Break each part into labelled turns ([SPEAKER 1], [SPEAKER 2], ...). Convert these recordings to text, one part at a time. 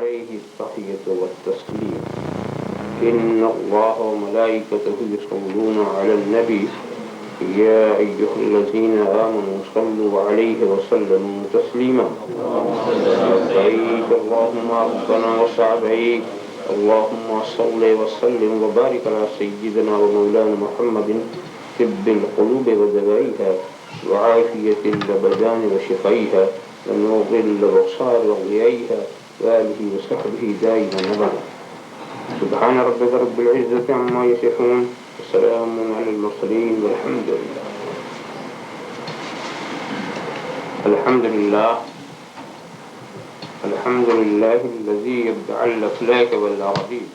[SPEAKER 1] عليه التحية والتسليم إن الله وملائكته يصلون على النبي يا أيها الذين آمنوا صلوا عليه وسلموا تسليما لبيك اللهم ربنا وسعديك اللهم صل وسلم وبارك على سيدنا ومولانا محمد طب القلوب ودوائها وعافية الأبدان وشفائها ونور الأبصار وضيائها وآله وصحبه دائما أبدا سبحان ربك رب العزة عما يصفون وسلام على المرسلين والحمد لله الحمد لله الحمد لله الذي يبدع الأفلاك والأراضين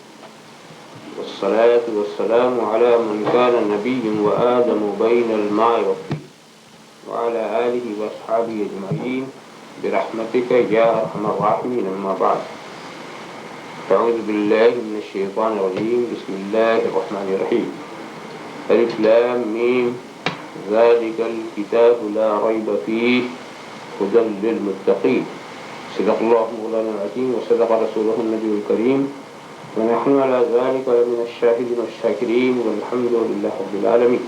[SPEAKER 1] والصلاة والسلام على من كان نبي وآدم بين الماء والطين وعلى آله وأصحابه أجمعين برحمتك يا أرحم الراحمين أما بعد أعوذ بالله من الشيطان الرجيم بسم الله الرحمن الرحيم ألف لام ميم ذلك الكتاب لا ريب فيه هدى للمتقين صدق الله مولانا العظيم وصدق رسوله النبي الكريم ونحن على ذلك من الشاهدين والشاكرين والحمد لله رب العالمين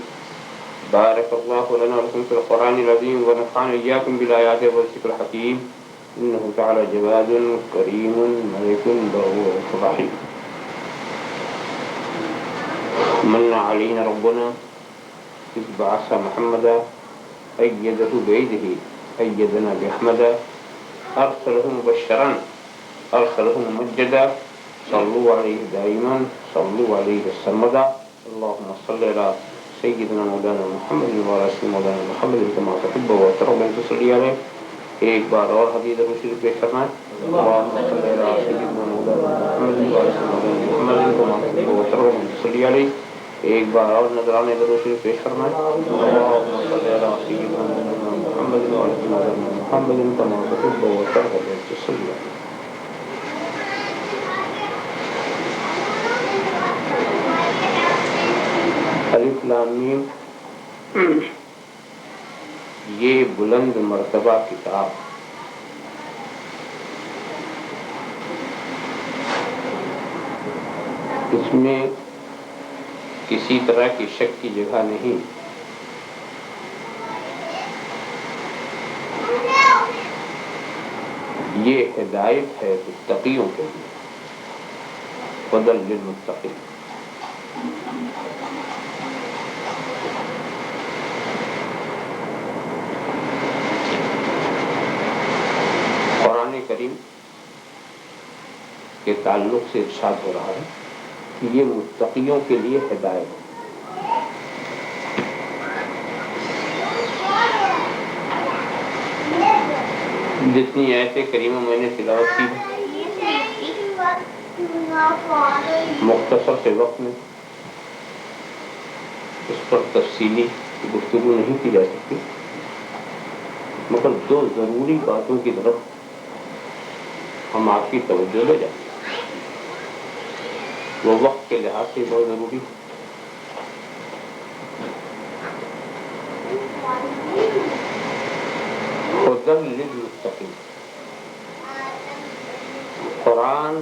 [SPEAKER 1] بارك الله لنا ولكم في القرآن العظيم ونفعنا إياكم بالآيات والذكر الحكيم إنه تعالى جواد كريم ملك برور رحيم من علينا ربنا إذ بعث محمدا أيده بيده أيدنا بأحمدا أرسله مبشرا أرسله ممجدا صلوا عليه دائما صلوا عليه السرمدا اللهم صل على سيدنا مولانا محمد وعلى سيدنا مولانا محمد كما تحب وترضى أن تصلي عليه ایک بار اور حدیث رسول پیش فرمائیں اللهم صل على سيدنا مولانا محمد وعلى سيدنا مولانا محمد كما تحب وترضى أن تصلي عليه ایک بار اور نذرانے رسول پیش فرمائیں اللهم صل على سيدنا مولانا محمد وعلى سيدنا مولانا محمد كما تحب وترضى أن تصلي عليه الف لام میم یہ بلند مرتبہ کتاب اس میں کسی طرح کی شک کی جگہ نہیں یہ ہدایت ہے متقیوں کے لیے ہدی للمتقین کریم کے تعلق سے ارشاد ہو رہا ہے کہ یہ متقیوں کے لیے ہدایت ہے جتنی آیتیں کریمہ میں نے تلاوت کی مختصر سے وقت میں اس پر تفصیلی گفتگو نہیں کی جا سکتی مگر دو ضروری باتوں کی طرف ہم آپ کی توجہ لے جائیں وہ وقت کے لحاظ سے بہت ضروری ہے ہدی للمتقین قرآن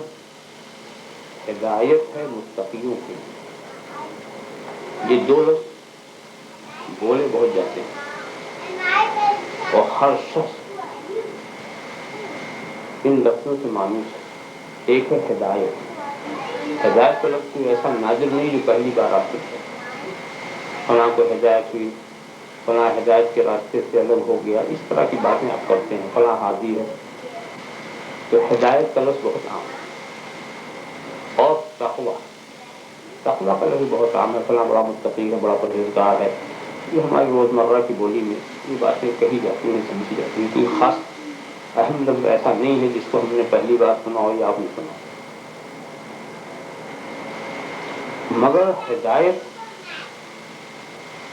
[SPEAKER 1] ہدایت ہے متقیوں کے لیے یہ دو لفظ بولے بہت جاتے ہیں اور ہر شخص ان لفظوں سے مانوس ہے ایک ہے ہدایت ہدایت کا لفظ کوئی ایسا نازل نہیں جو پہلی بار آپ سکتے فلاں کو ہدایت ہوئی فلاں ہدایت کے راستے سے الگ ہو گیا اس طرح کی باتیں آپ کرتے ہیں فلاں ہادی ہے تو ہدایت کا لفظ بہت عام ہے اور تقویٰ کا لفظ بہت عام ہے فلاں بڑا متقی ہے بڑا پرہیزگار ہے یہ ہماری روزمرہ کی بولی میں یہ باتیں کہی جاتی ہیں سمجھی جاتی ہیں کوئی خاص اہم لفظ ایسا نہیں ہے جس کو ہم نے پہلی بار سنا ہو یا آپ نے سنا مگر ہدایت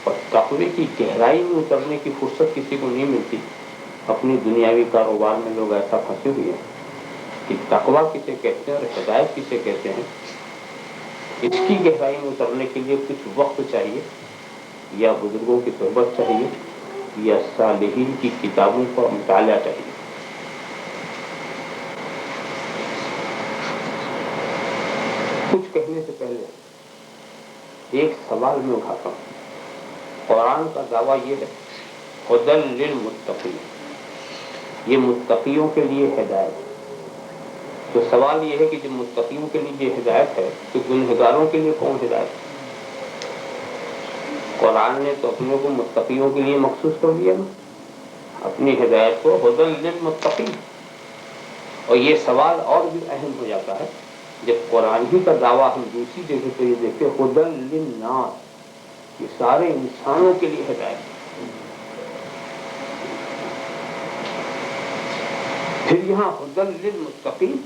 [SPEAKER 1] اور تقوی کی گہرائی میں اترنے کی فرصت کسی کو نہیں ملتی اپنی دنیاوی کاروبار میں لوگ ایسا پھنسے ہوئے ہیں کہ تقوی کسے کہتے ہیں اور ہدایت کسے کہتے ہیں اس کی گہرائی میں اترنے کے لیے کچھ وقت چاہیے یا بزرگوں کی صحبت چاہیے یا صالحین کی کتابوں کا مطالعہ چاہیے کچھ کہنے سے پہلے ایک سوال میں اٹھاتا ہوں. قرآن کا دعویٰ یہ ہے ہدی للمتقین، یہ متقیوں کے لیے ہدایت. تو سوال یہ ہے کہ جب متقیوں کے لیے یہ ہدایت ہے تو گنہگاروں کے لیے کون ہدایت ہے؟ قرآن نے تو اپنے کو متقیوں کے لیے مخصوص کر دیا نا اپنی ہدایت کو ہدی للمتقین. اور یہ سوال اور بھی اہم ہو جاتا ہے جب قرآن ہی کا دعویٰ ہم دوسری جگہ پہ یہ دیکھیں ہدی للناس، یہ سارے انسانوں کے لیے ہدایت ہے. پھر یہاں ہدی للمتقین،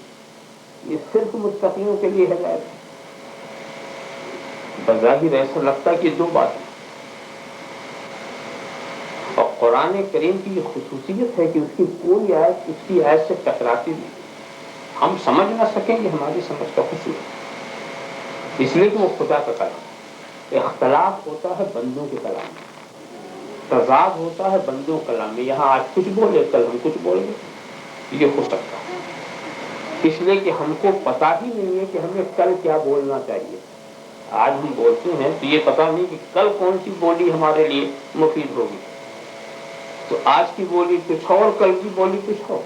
[SPEAKER 1] یہ صرف متقیوں کے لیے ہدایت ہے. بظاہر ایسا لگتا ہے کہ دو باتیں. اور قرآن کریم کی یہ خصوصیت ہے کہ اس کی کوئی آیت اس کی آیت سے ٹکراتی نہیں. ہم سمجھ نہ سکیں کہ ہماری سمجھ کا قصور ہے، اس لیے کہ وہ خدا کا کلام. اختلاف ہوتا ہے بندوں کے کلام میں، تضاد ہوتا ہے بندوں کے کلام میں. یہاں آج کچھ بولے کل ہم کچھ بول گے، یہ ہو سکتا ہے. اس لیے کہ ہم کو پتا ہی نہیں ہے کہ ہمیں کل کیا بولنا چاہیے. آج ہم بولتے ہیں تو یہ پتا نہیں کہ کل کون سی بولی ہمارے لیے مفید ہوگی. تو آج کی بولی کچھ اور، کل کی بولی کچھ اور،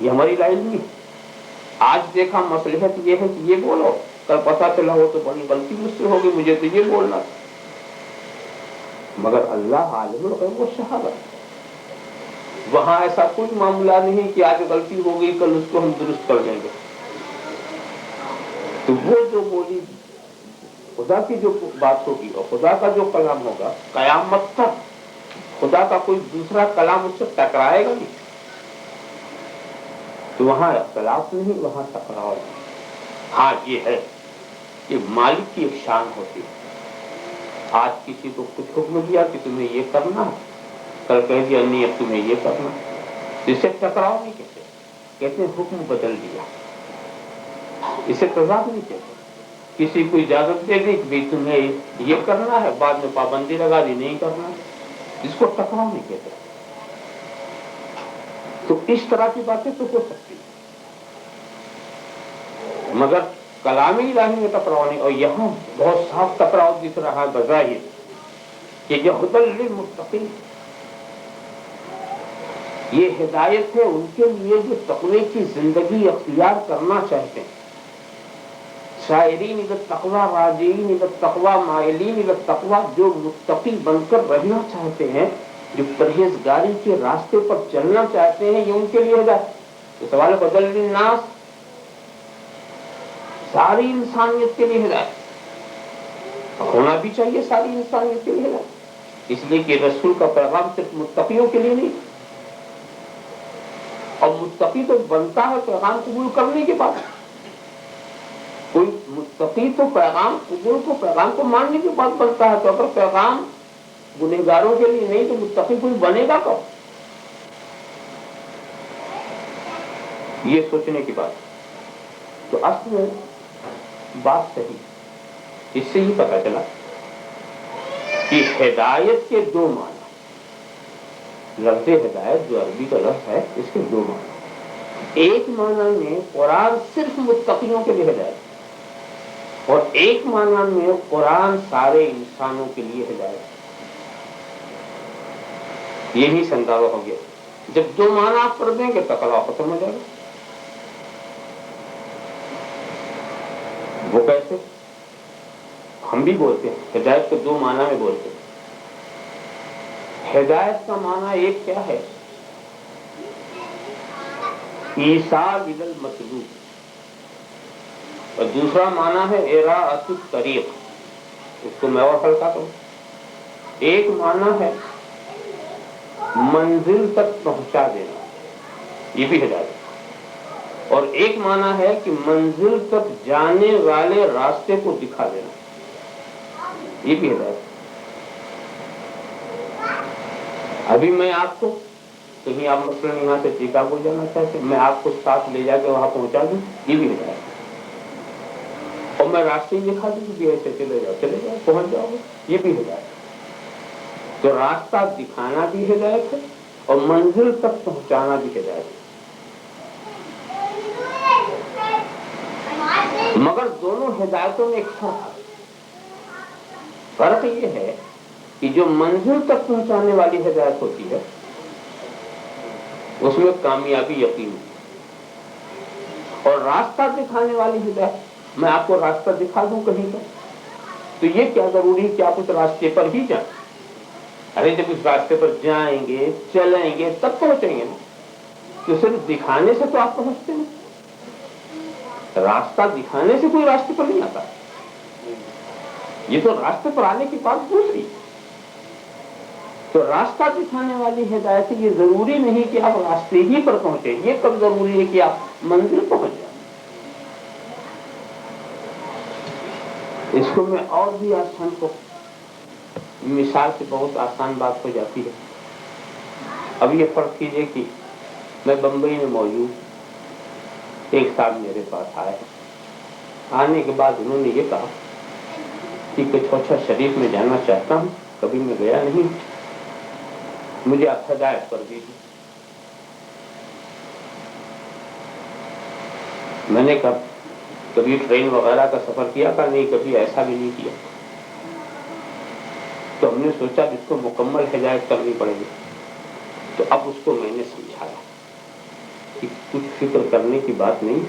[SPEAKER 1] یہ ہماری رائے نہیں ہے. آج دیکھا مصلحت یہ ہے کہ یہ بولو، کل پتا چلا ہو تو بڑی غلطی مجھ سے ہوگی، مجھے تو یہ بولنا تھا. مگر اللہ عالم الغیب والشہادہ، وہاں ایسا کوئی معاملہ نہیں کہ آج غلطی ہو گئی کل اس کو ہم درست کر دیں گے. تو وہ جو بولی خدا کی جو بات ہوگی اور خدا کا جو کلام ہوگا، قیامت تک خدا کا کوئی دوسرا کلام اس سے ٹکرائے گا نہیں. تو وہاں اختلاف نہیں، وہاں ٹکراؤ نہیں. ہاں یہ ہے کہ مالک کی ایک شان ہوتی ہے. آج کسی کو کچھ حکم دیا کہ تمہیں یہ کرنا ہے، کل کہہ دیا نہیں اب تمہیں یہ کرنا ہے. اسے ٹکراؤ نہیں کہتے، کہتے ہیں حکم بدل دیا. اسے تضاد نہیں کہتے. کسی کو اجازت دے دی کہ بھائی تمہیں یہ کرنا ہے، بعد میں پابندی لگا دی نہیں کرنا، اس کو ٹکراؤ نہیں کہتے. تو اس طرح کی باتیں تو ہو سکتی ہیں، مگر کلامی الہی میں ٹکراؤ نہیں. اور یہاں بہت صاف ٹکراؤ دکھ رہا ہے بظاہر کہ یہ ہدی للمتقین، یہ ہدایت ہے ان کے لیے جو تقوی کی زندگی اختیار کرنا چاہتے ہیں. سائرین الی التقوی راجعین الی التقوی مائلین الی التقوی، جو متقی بن کر رہنا چاہتے ہیں، جو پرہیزگاری کے راستے پر چلنا چاہتے ہیں، یہ ان کے لیے ہدایت. تو سوال ہدی للناس، ساری انسانیت کے لیے ہدایت ہونا بھی چاہیے، ساری انسانیت کے لیے ہدایت. اس لیے کہ رسول کا پیغام صرف متقیوں کے لیے نہیں، اور متقی تو بنتا ہے پیغام قبول کرنے کے بعد. کوئی متقی تو پیغام قبول کو، پیغام کو ماننے کے بعد بنتا ہے. تو اگر پیغام گنہگاروں کے لیے نہیں تو متقی کوئی بنے گا کب؟ یہ سوچنے کی بات. تو اصل میں بات صحیح. اس سے ہی پتا چلا کہ ہدایت کے دو معنی. لفظ ہدایت جو عربی کا لفظ ہے اس کے دو معنی. ایک معنی میں قرآن صرف متقیوں کے لیے ہدایت، اور ایک معنی میں قرآن سارے انسانوں کے لیے ہدایت. یہی سندارا ہو گیا. جب دو معنی آپ کر دیں گے ٹکراؤ ختم ہو جائے گا. وہ کیسے؟ ہم بھی بولتے ہیں ہدایت کو دو معنی میں بولتے ہیں. ہدایت کا معنی ایک کیا ہے؟ ایصال الی المطلوب، اور دوسرا معنی ہے اراءۃ الطریق. اس کو میں اور ہلکا کروں. ایک معنی ہے منزل تک پہنچا دینا، یہ بھی ہدایت. اور ایک معنی ہے کہ منزل تک جانے والے راستے کو دکھا دینا، یہ بھی ہدایت. ابھی میں آپ کو کہیں، آپ مثلاً یہاں سے شکاگو جانا چاہتے، میں آپ کو ساتھ لے جا کے وہاں پہنچا دوں، یہ بھی ہدایت. اور میں راستے دکھا دوں کہ ایسے چلے جاؤ پہنچ جاؤ گے، یہ بھی ہدایت. تو راستہ دکھانا بھی ہدایت ہے اور منزل تک پہنچانا بھی ہدایت ہے. ہدایتوں میں ایک فرق ہے. فرق یہ ہے کہ جو منزل تک پہنچانے والی ہدایت ہوتی ہے اس میں کامیابی یقینی ہے، اور راستہ دکھانے والی ہدایت، میں آپ کو راستہ دکھا دوں کہیں پر تو یہ کیا ضروری ہے کہ آپ اس راستے پر ہی جائیں؟ ارے جب اس راستے پر جائیں گے چلیں گے تب پہنچیں گے نا. تو صرف دکھانے سے تو آپ پہنچتے ہیں، راستہ دکھانے سے کوئی راستے پر نہیں آتا. یہ تو راستے پر آنے کی بات دوسری. تو راستہ دکھانے والی ہدایت یہ ضروری نہیں کہ آپ راستے ہی پر پہنچے، یہ کب ضروری ہے کہ آپ منزل پہنچ جائیں. اس کو میں اور بھی آسان کو مثال سے بہت آسان بات ہو جاتی ہے. اب یہ فرض کیجئے کہ میں بمبئی میں موجود، ایک صاحب میرے پاس آئے، آنے کے بعد انہوں نے یہ کہا کہ کچھ شریف میں جانا چاہتا ہوں، کبھی میں گیا نہیں، مجھے آپ ہدایت کر دیجیے. میں نے کہا کبھی ٹرین وغیرہ کا سفر کیا تھا؟ نہیں، کبھی ایسا بھی نہیں کیا. تو ہم نے سوچا کہ اس کو مکمل ہدایت کرنی پڑے گی. تو اب اس کو میں نے سمجھایا کہ کچھ فکر کرنے کی بات نہیں،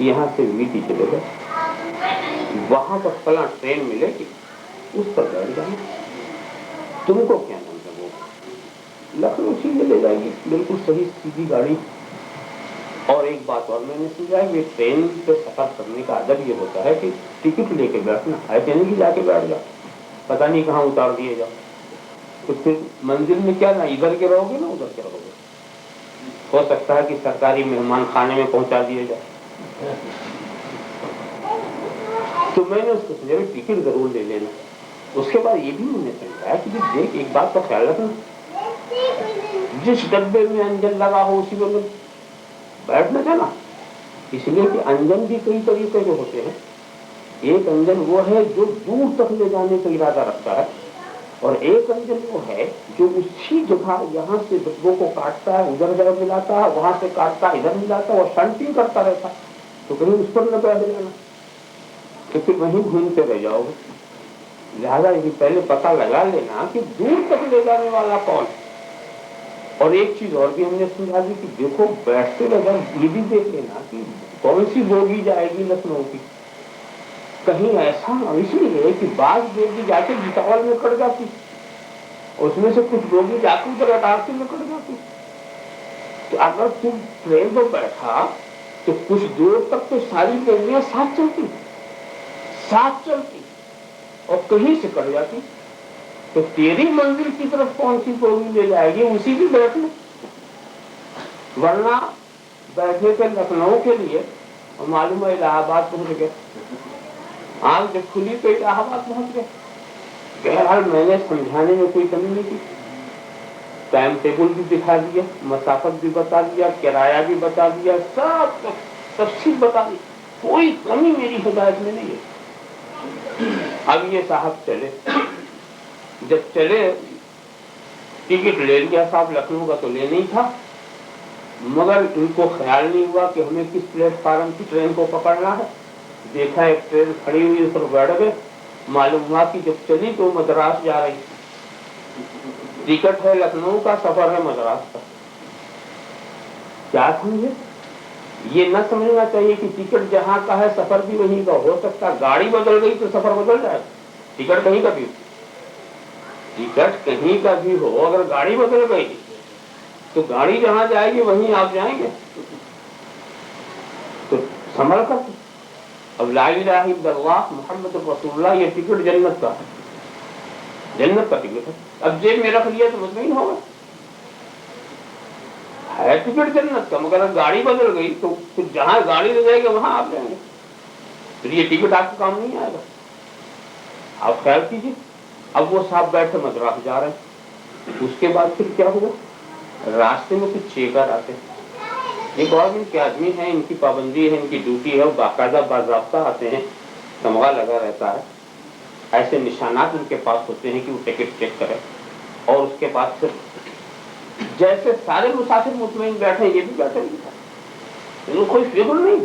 [SPEAKER 1] یہاں سے ویٹی چلے گئے، وہاں پر فلاں ٹرین ملے گی، اس پر بیٹھ جانا، تم کو کیا نام ہے وہ لکھنؤ سیدھے لے جائے گی، بالکل صحیح سیدھی گاڑی. اور ایک بات اور میں نے سمجھا کہ ٹرین پہ سفر کرنے کا ادب یہ ہوتا ہے کہ ٹکٹ لے کے بیٹھنا، ایسے نہیں کہ جا کے بیٹھ جاؤ پتہ نہیں کہاں اتار دیے جاؤ. تو پھر منزل میں کیا نہ ادھر کے رہو گے نہ ادھر کے رہو گے، ہو سکتا ہے کہ سرکاری مہمان خانے میں پہنچا دیے جائے. تو میں نے اس کو سمجھا ٹکٹ ضرور لے لینا. اس کے بعد یہ بھی میں نے سمجھایا کہ دیکھ ایک بات کا خیال رکھنا، جس ڈبے میں انجن لگا ہو اسی میں بیٹھ نہ جانا، اس لیے کہ انجن بھی کئی طریقے کے ہوتے ہیں. ایک انجن وہ ہے جو دور تک لے جانے کا ارادہ رکھتا ہے، اور ایک انجن وہ ہے جو اسی جگہ یہاں سے ڈبوں کو کاٹتا ہے ادھر ادھر ملاتا ہے، وہاں سے کاٹتا ہے ادھر ملاتا ہے اور شنٹنگ کرتا رہتا ہے. تو کہیں اس پر نہ بیٹھ جانا تو پھر وہیں گھومتے رہ جاؤ گے. لہٰذا یہ پہلے پتہ لگا لینا کہ دور تک لے جانے والا کون. اور ایک چیز اور بھی ہم نے سمجھا دی کہ دیکھو بیٹھتے رہے یہ بھی دیکھ لینا کہ کون سی بوگی جائے گی لکھنؤ کی. کہیں ایسا اس لیے کہ بعض بوگی جا کے بٹاول میں کٹ جاتی، اس میں سے کچھ بوگی جا کے ادھر اٹارسی میں کٹ جاتی. تو اگر تم ٹرین میں بیٹھا تو کچھ دور تک تو ساری بوگیاں ساتھ چلتی اور کہیں سے کٹ جاتی، تو تیری منزل کی طرف کون سی بوگی لے جائے گی اسی بھی بیٹھنے. ورنہ بیٹھے تھے لکھنؤ کے لیے اور معلوم ہے الہ آباد پہنچ گئے، آنکھ جب کھلی تو الہ آباد پہنچ گئے. بہرحال میں نے سمجھانے میں کوئی کمی نہیں کی، ٹائم ٹیبل بھی دکھا دیا، مسافت بھی بتا دیا، کرایہ بھی بتا دیا، سب تفصیل بتا دی، کوئی کمی میری ہدایت میں نہیں ہے. اب یہ صاحب چلے، جب چلے ٹکٹ لے لیا صاحب لکھنؤ کا تو لے نہیں تھا، مگر ان کو خیال نہیں ہوا کہ ہمیں کس پلیٹ فارم کی ٹرین کو پکڑنا ہے. دیکھا ایک ٹرین کھڑی ہوئی اس پر بیٹھ گئے، معلوم ہوا کہ جب چلی تو مدراس جا رہی، ٹکٹ ہے لکھنؤ کا، سفر ہے مدراس کا. کیا سمجھے؟ یہ نہ سمجھنا چاہیے کہ ٹکٹ جہاں کا ہے سفر بھی وہیں کا ہو سکتا. گاڑی بدل گئی تو سفر بدل جائے، ٹکٹ کہیں کا بھی ہو، ٹکٹ کہیں کا بھی ہو، اگر گاڑی بدل گئی تو گاڑی جہاں جائے گی وہیں آپ جائیں گے. تو سنبھل کر. اب لا الہ الا اللہ محمد رسول اللہ یہ ٹکٹ جنت کا ہے، جنت کا ٹکٹ ہے. اب جیب میں رکھ لیا تو مطمئن ہوگا، ہے ٹکٹ جنت کا، مگر گاڑی بدل گئی تو پھر جہاں گاڑی لے جائے گی وہاں آپ جائیں گے، پھر یہ ٹکٹ آپ کو کام نہیں آئے گا. آپ خیال کیجیے. اب وہ صاحب بیٹھے مدراس جا رہے ہیں، اس کے بعد پھر کیا ہوا، راستے میں کچھ چیکر آتے ہیں، یہ گورنمنٹ کے آدمی ہیں، ان کی پابندی ہے، ان کی ڈیوٹی ہے، باقاعدہ باضابطہ آتے ہیں، تمغہ لگا رہتا ہے، ایسے نشانات ان کے پاس ہوتے ہیں کہ وہ ٹکٹ چیک کرے. اور اس کے بعد پھر جیسے سارے مسافر مطمئن بیٹھے یہ بھی بیٹھے نہیں تھا، کوئی فکر نہیں.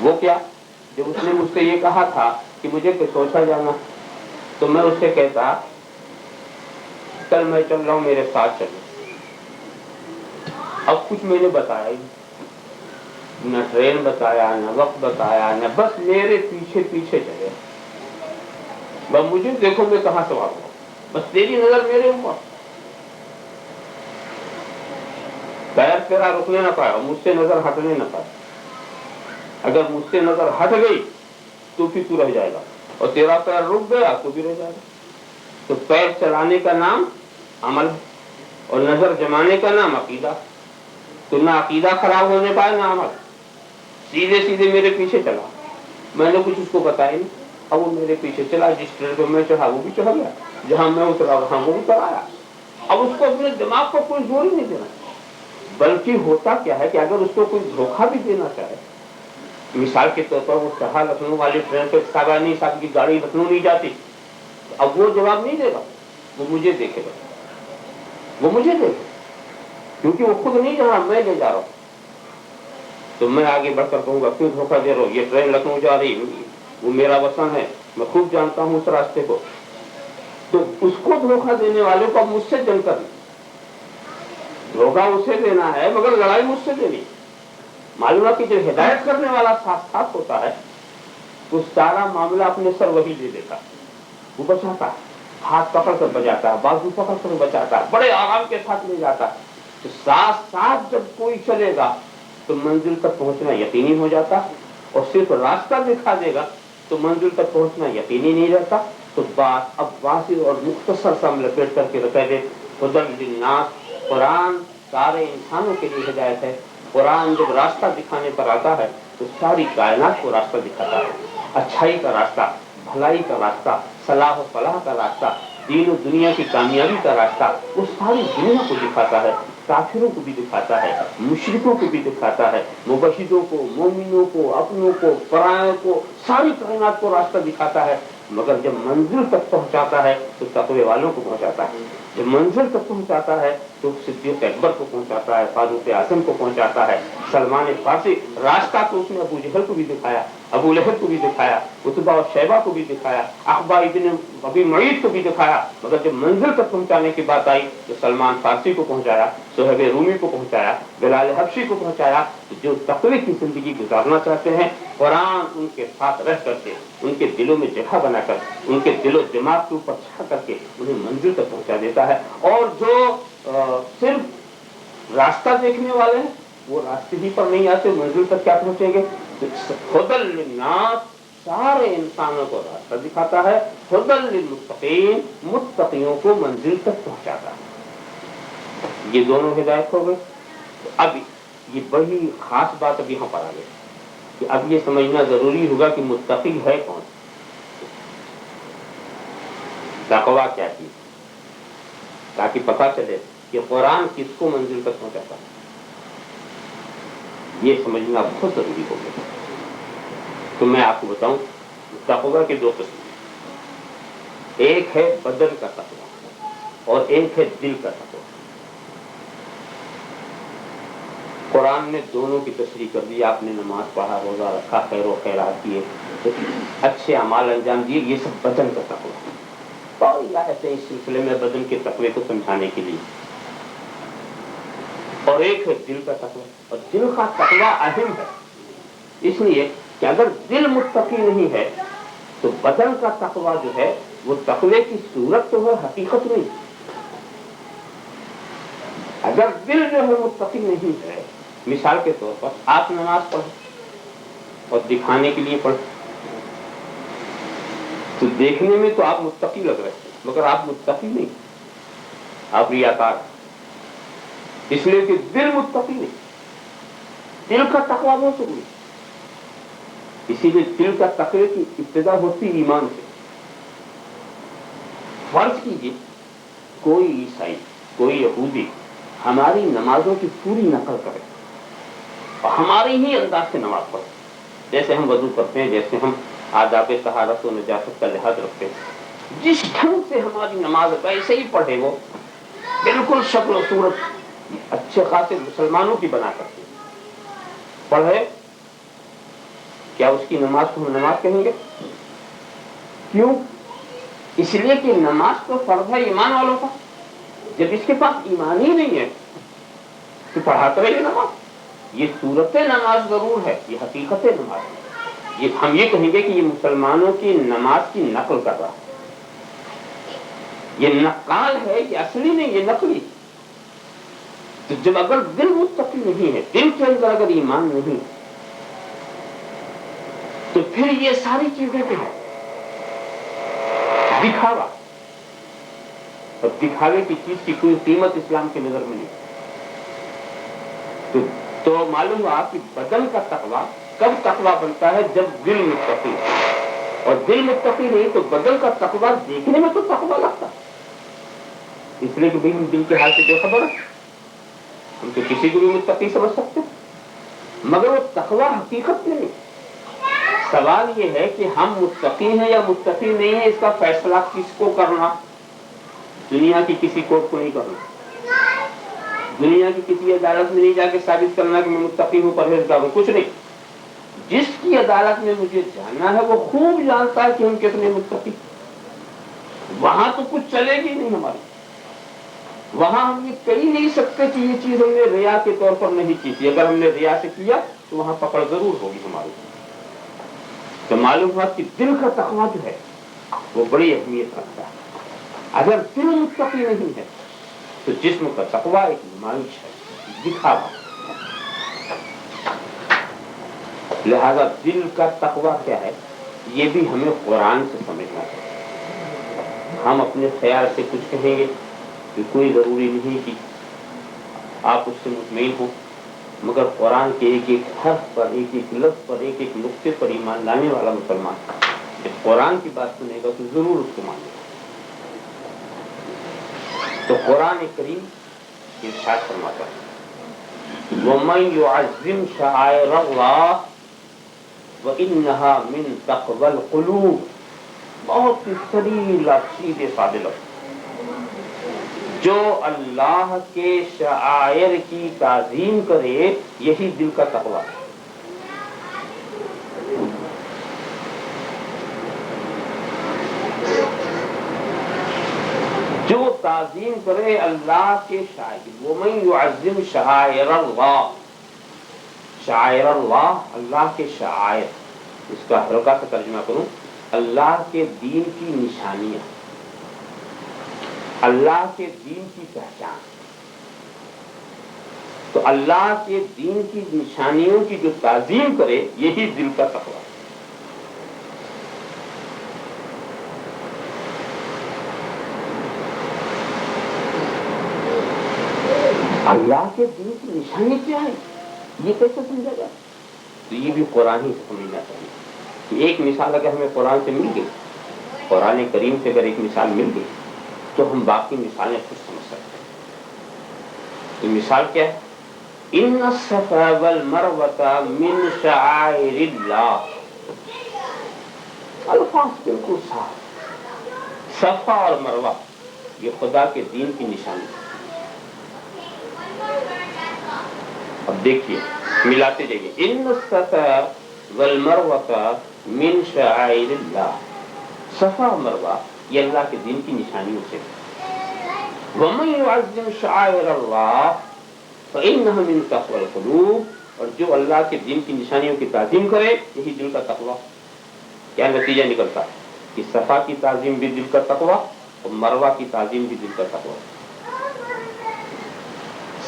[SPEAKER 1] وہ کیا؟ جب اس نے مجھ سے یہ کہا تھا کہ مجھے سوچا جانا، تو میں اس سے کہتا کل میں چل رہا ہوں، میرے ساتھ چلو۔ اب کچھ میں نے بتایا ہی، نہ ٹرین بتایا، نہ وقت بتایا، نہ بس میرے پیچھے پیچھے چلے۔ بس مجھے دیکھو میں کہاں سوار ہوں، بس تیری نظر میرے اوپر۔ پیر تیرا رکنے نہ پایا، مجھ سے نظر ہٹنے نہ پایا۔ اگر مجھ سے نظر ہٹ گئی تو پھر تو رہ جائے گا، اور تیرا پیر رک گیا تو بھی رہ جائے گا۔ تو پیر چلانے کا نام عمل، اور نظر جمانے کا نام عقیدہ۔ تو نہ عقیدہ خراب ہونے پائے نہ عمل، سیدھے سیدھے میرے پیچھے چلا۔ میں نے کچھ اس کو بتایا نہیں، اب وہ میرے پیچھے چلا، جس ٹرین پہ میں چڑھا وہ بھی چڑھ گیا، جہاں میں اترا وہاں وہ اتر آیا۔ اب اس کو اپنے دماغ کو کوئی زور ہی نہیں دینا، بلکہ ہوتا کیا ہے کہ اگر اس کو کوئی دھوکہ بھی دینا چاہے، مثال کے طور پر وہ چڑھا لکھنؤ والی ٹرین پہ، ساگانی صاحب کی گاڑی لکھنؤ نہیں جاتی، اب وہ جواب نہیں دے گا، وہ مجھے دیکھے گا، وہ مجھے دیکھے، کیونکہ وہ خود نہیں جا رہا، میں لے جا رہا ہوں۔ تو میں آگے بڑھ کر کہوں گا کیوں دھوکہ دے رہا ہوں، یہ ٹرین لکھنؤ جا رہی، وہ میرا وطن ہے، میں خوب جانتا ہوں اس راستے کو۔ تو اس کو دھوکہ دینے والے کو اب مجھ سے جنگ کرنا، دھوکہ اسے دینا ہے مگر لڑائی مجھ سے دینی۔ معلوم ہے کہ جو ہدایت کرنے والا ساتھ ساتھ ہوتا ہے تو سارا معاملہ اپنے سر وہی لے لیتا، وہ بچاتا ہے، ہاتھ پکڑ کر بچاتا ہے، بازو پکڑ کر بچاتا ہے، بڑے آرام کے ساتھ لے جاتا ہے۔ تو ساتھ ساتھ جب کوئی چلے گا تو منزل تک پہنچنا یقینی ہو جاتا ہے، اور صرف راستہ دکھا دے گا تو منزل تک پہنچنا یقینی نہیں رہتا۔ تو بات اب واضح اور مختصر سا لپیٹ کر کے رکھ دے، ہدی للناس، قرآن سارے انسانوں کے لیے ہدایت ہے۔ قرآن جب راستہ دکھانے پر آتا ہے تو ساری کائنات کو راستہ دکھاتا ہے، اچھائی کا راستہ، بھلائی کا راستہ، صلاح و فلاح کا راستہ، دین و دنیا کی کامیابی کا راستہ، وہ ساری دنیا کو دکھاتا ہے، کافروں کو بھی دکھاتا ہے، مشرکوں کو بھی دکھاتا ہے، مبشروں کو، مومنوں کو، اپنوں کو، پرائوں کو، ساری کائنات کو راستہ دکھاتا ہے۔ مگر جب منزل تک پہنچاتا ہے تو تقوی والوں کو پہنچاتا ہے، جب منزل تک پہنچاتا ہے تو صدیق اکبر کو پہنچاتا ہے، فاروق اعظم کو پہنچاتا ہے، سلمان فارسی۔ راستہ تو اس نے ابو جہل کو بھی دکھایا، ابو لہب کو بھی دکھایا، عتبہ اور شیبہ کو بھی دکھایا، عقبہ ابن ابی معیط کو بھی دکھایا، مگر جب منزل تک پہنچانے کی بات آئی تو سلمان فارسی کو پہنچایا، صہیب رومی کو پہنچایا، بلال حبشی کو پہنچایا۔ جو تقوی کی زندگی گزارنا چاہتے ہیں، قرآن ان کے ساتھ رہ کر کے، ان کے دلوں میں جگہ بنا کر، ان کے دل و دماغ کے اوپر چھا کر کے انہیں منزل تک پہنچا دیتا ہے۔ اور جو صرف راستہ دیکھنے والے ہیں وہ راستے ہی پر نہیں آتے، منزل تک کیا پہنچیں گے؟ ہدی للناس سارے انسانوں کو راستہ دکھاتا ہے، ہدی للمتقین متقیوں کو منزل تک پہنچاتا ہے۔ یہ دونوں ہدایت ہو گئے۔ اب یہ بڑی خاص بات اب یہاں پر آ گئی کہ اب یہ سمجھنا ضروری ہوگا کہ متقی ہے کون، تقویٰ کیا چیز، تاکہ پتہ چلے کہ قرآن کس کو منزل تک پہنچاتا ہے۔ یہ سمجھنا بہت ضروری ہو گیا۔ تو میں آپ کو بتاؤں تقویٰ کے دو قسم ہیں، ایک ہے بدن کا تقویٰ اور ایک ہے دل کا تقویٰ۔ قرآن نے دونوں کی تشریح کر دی، آپ نے نماز پڑھا، روزہ رکھا، خیر و خیرات کیے، اچھے اعمال انجام دیے، یہ سب بدن کا تقویٰ ہے۔ بڑی آیتیں اس سلسلے میں بدن کے تقوی کو سمجھانے کے لیے، اور ایک ہے دل کا تقویٰ، اور دل کا تقویٰ اہم ہے، اس لیے کہ اگر دل متقی نہیں ہے تو بدن کا تقویٰ جو ہے وہ تقوی کی صورت تو ہے، حقیقت نہیں۔ اگر دل جو ہے متقی نہیں ہے، مثال کے طور پر آپ نماز پڑھیں اور دکھانے کے لیے پڑھیں تو دیکھنے میں تو آپ متقی لگ رہے ہیں مگر آپ متقی نہیں، آپ ریاکار، اس لیے کہ دل متقی نہیں۔ دل کا تقویٰ بہت ضروری ہے، اسی لیے دل کا تقوی کی ابتدا ہوتی ایمان سے۔ فرض کیجیے کوئی عیسائی، کوئی یہودی ہماری نمازوں کی پوری نقل کرے اور ہماری ہی انداز سے نماز پڑھے، جیسے ہم وضو کرتے ہیں، جیسے ہم آداب طہارت و نجاست کا لحاظ رکھتے ہیں، جس ڈھنگ سے ہماری نماز ویسے ہی پڑھے، وہ بالکل شکل و صورت اچھے خاصے مسلمانوں کی بنا کرتے پڑھے، کی نماز کو ہم نماز کہیں گے؟ کیوں؟ اس لیے کہ نماز تو فرض ہے ایمان والوں کا. جب اس کے پاس ایمان ہی نہیں ہے تو پڑھاتا رہے نماز. یہ صورت نماز ضرور ہے، یہ حقیقت نماز ہے. یہ ہم یہ کہیں گے کہ یہ مسلمانوں کی نماز کی نقل کر رہا ہے. یہ نقال ہے، یہ اصلی نہیں، یہ نقلی. تو جب اگر دل متقی نہیں ہے، دل کے اندر اگر ایمان نہیں، تو پھر یہ ساری چیزیں کیا ہیں؟ دکھاوا. اور دکھاوے کی چیز کی کوئی قیمت اسلام کی نظر میں نہیں. تو معلوم ہوا کہ بدن کا تقویٰ کب تقویٰ بنتا ہے؟ جب دل متقی. اور دل متقی نہیں تو بدن کا تقویٰ دیکھنے میں تو تقویٰ لگتا، اس لیے کہ بھئی ہم دل کے حال سے بے خبر ہیں. ہم تو کسی کو بھی متقی سمجھ سکتے ہیں، مگر وہ تقویٰ حقیقت میں نہیں. سوال یہ ہے کہ ہم متقی ہیں یا متقی نہیں ہیں، اس کا فیصلہ کس کو کرنا؟ دنیا کی کسی کورٹ کو نہیں کرنا. دنیا کی کسی عدالت میں نہیں جا کے ثابت کرنا کہ میں متقی ہوں، پرہیزگار ہوں، کچھ نہیں. جس کی عدالت میں مجھے جانا ہے وہ خوب جانتا ہے کہ ہم کتنے متقی. وہاں تو کچھ چلے گی نہیں ہماری. وہاں ہم یہ کہہ نہیں سکتے کہ یہ چیز ہم نے ریا کے طور پر نہیں کی تھی. اگر ہم نے ریا سے کیا تو وہاں پکڑ ضرور ہوگی ہماری. تو معلوم ہوا کہ دل کا تقویٰ جو ہے وہ بڑی اہمیت رکھتا ہے. اگر دل متقی نہیں ہے تو جسم کا تقویٰ ایک نمائش ہے، دکھاوا. لہذا دل کا تقویٰ کیا ہے یہ بھی ہمیں قرآن سے سمجھنا چاہیے. ہم اپنے خیال سے کچھ کہیں گے کہ کوئی ضروری نہیں کہ آپ اس سے مطمئن ہوں، مگر قرآن کے ایک ایک حرف پر، ایک ایک لفظ پر، ایک ایک نقطے پر ایمان لانے والا مسلمان جب قرآن کی بات سنے گا تو ضرور اس کو مانے گا. تو قرآن کریم ارشاد فرماتا ہے وَمَن يُعَظِّمْ شَعَائِرَ اللَّهِ وَإِنَّهَا مِن تَقْوَى الْقُلُوبِ. بہت ہی سریع سیدھے سادے لفظ. جو اللہ کے شعائر کی تعظیم کرے یہی دل کا تقویٰ ہے. جو تعظیم کرے اللہ کے شعائر. وَمَن يُعَظِّمْ شَعَائِرَ اللَّهِ. شعائر اللہ، اللہ کے شعائر. اس کا ہلکا سا ترجمہ کروں، اللہ کے دین کی نشانیاں، اللہ کے دین کی پہچان. تو اللہ کے دین کی نشانیوں کی جو تعظیم کرے یہی دل کا تقویٰ. اللہ کے دین کی نشانی کیا ہے یہ کیسے سمجھا جائے؟ تو یہ بھی قرآن ہی سے سمجھنا چاہیے. کہ ایک مثال اگر ہمیں قرآن سے مل گئی، قرآن کریم سے اگر ایک مثال مل گئی تو ہم باقی مثالیں خود سمجھ سکتے ہیں. تو مثال کیا ہے؟ ان الصفا والمروہ من شعائر اللہ. الفاظ بالکل صاف. صفا اور مروہ یہ خدا کے دین کی نشانی. اب دیکھیے ملاتے جائیے. ان الصفا والمروہ من شعائر اللہ. صفا اور مروہ یہ اللہ کے دین کی نشانیوں سے. وَمَن يُعَظِّمْ شَعَائِرَ اللَّهِ فَإِنَّهَا مِن تَقْوَى الْقُلُوبِ. اور جو اللہ کے دین کی نشانیوں کی تعظیم کرے یہی دل کا تقویٰ. کیا نتیجہ نکلتا ہے کہ صفا کی تعظیم بھی دل کا تقویٰ اور مروہ کی تعظیم بھی دل کا تقویٰ.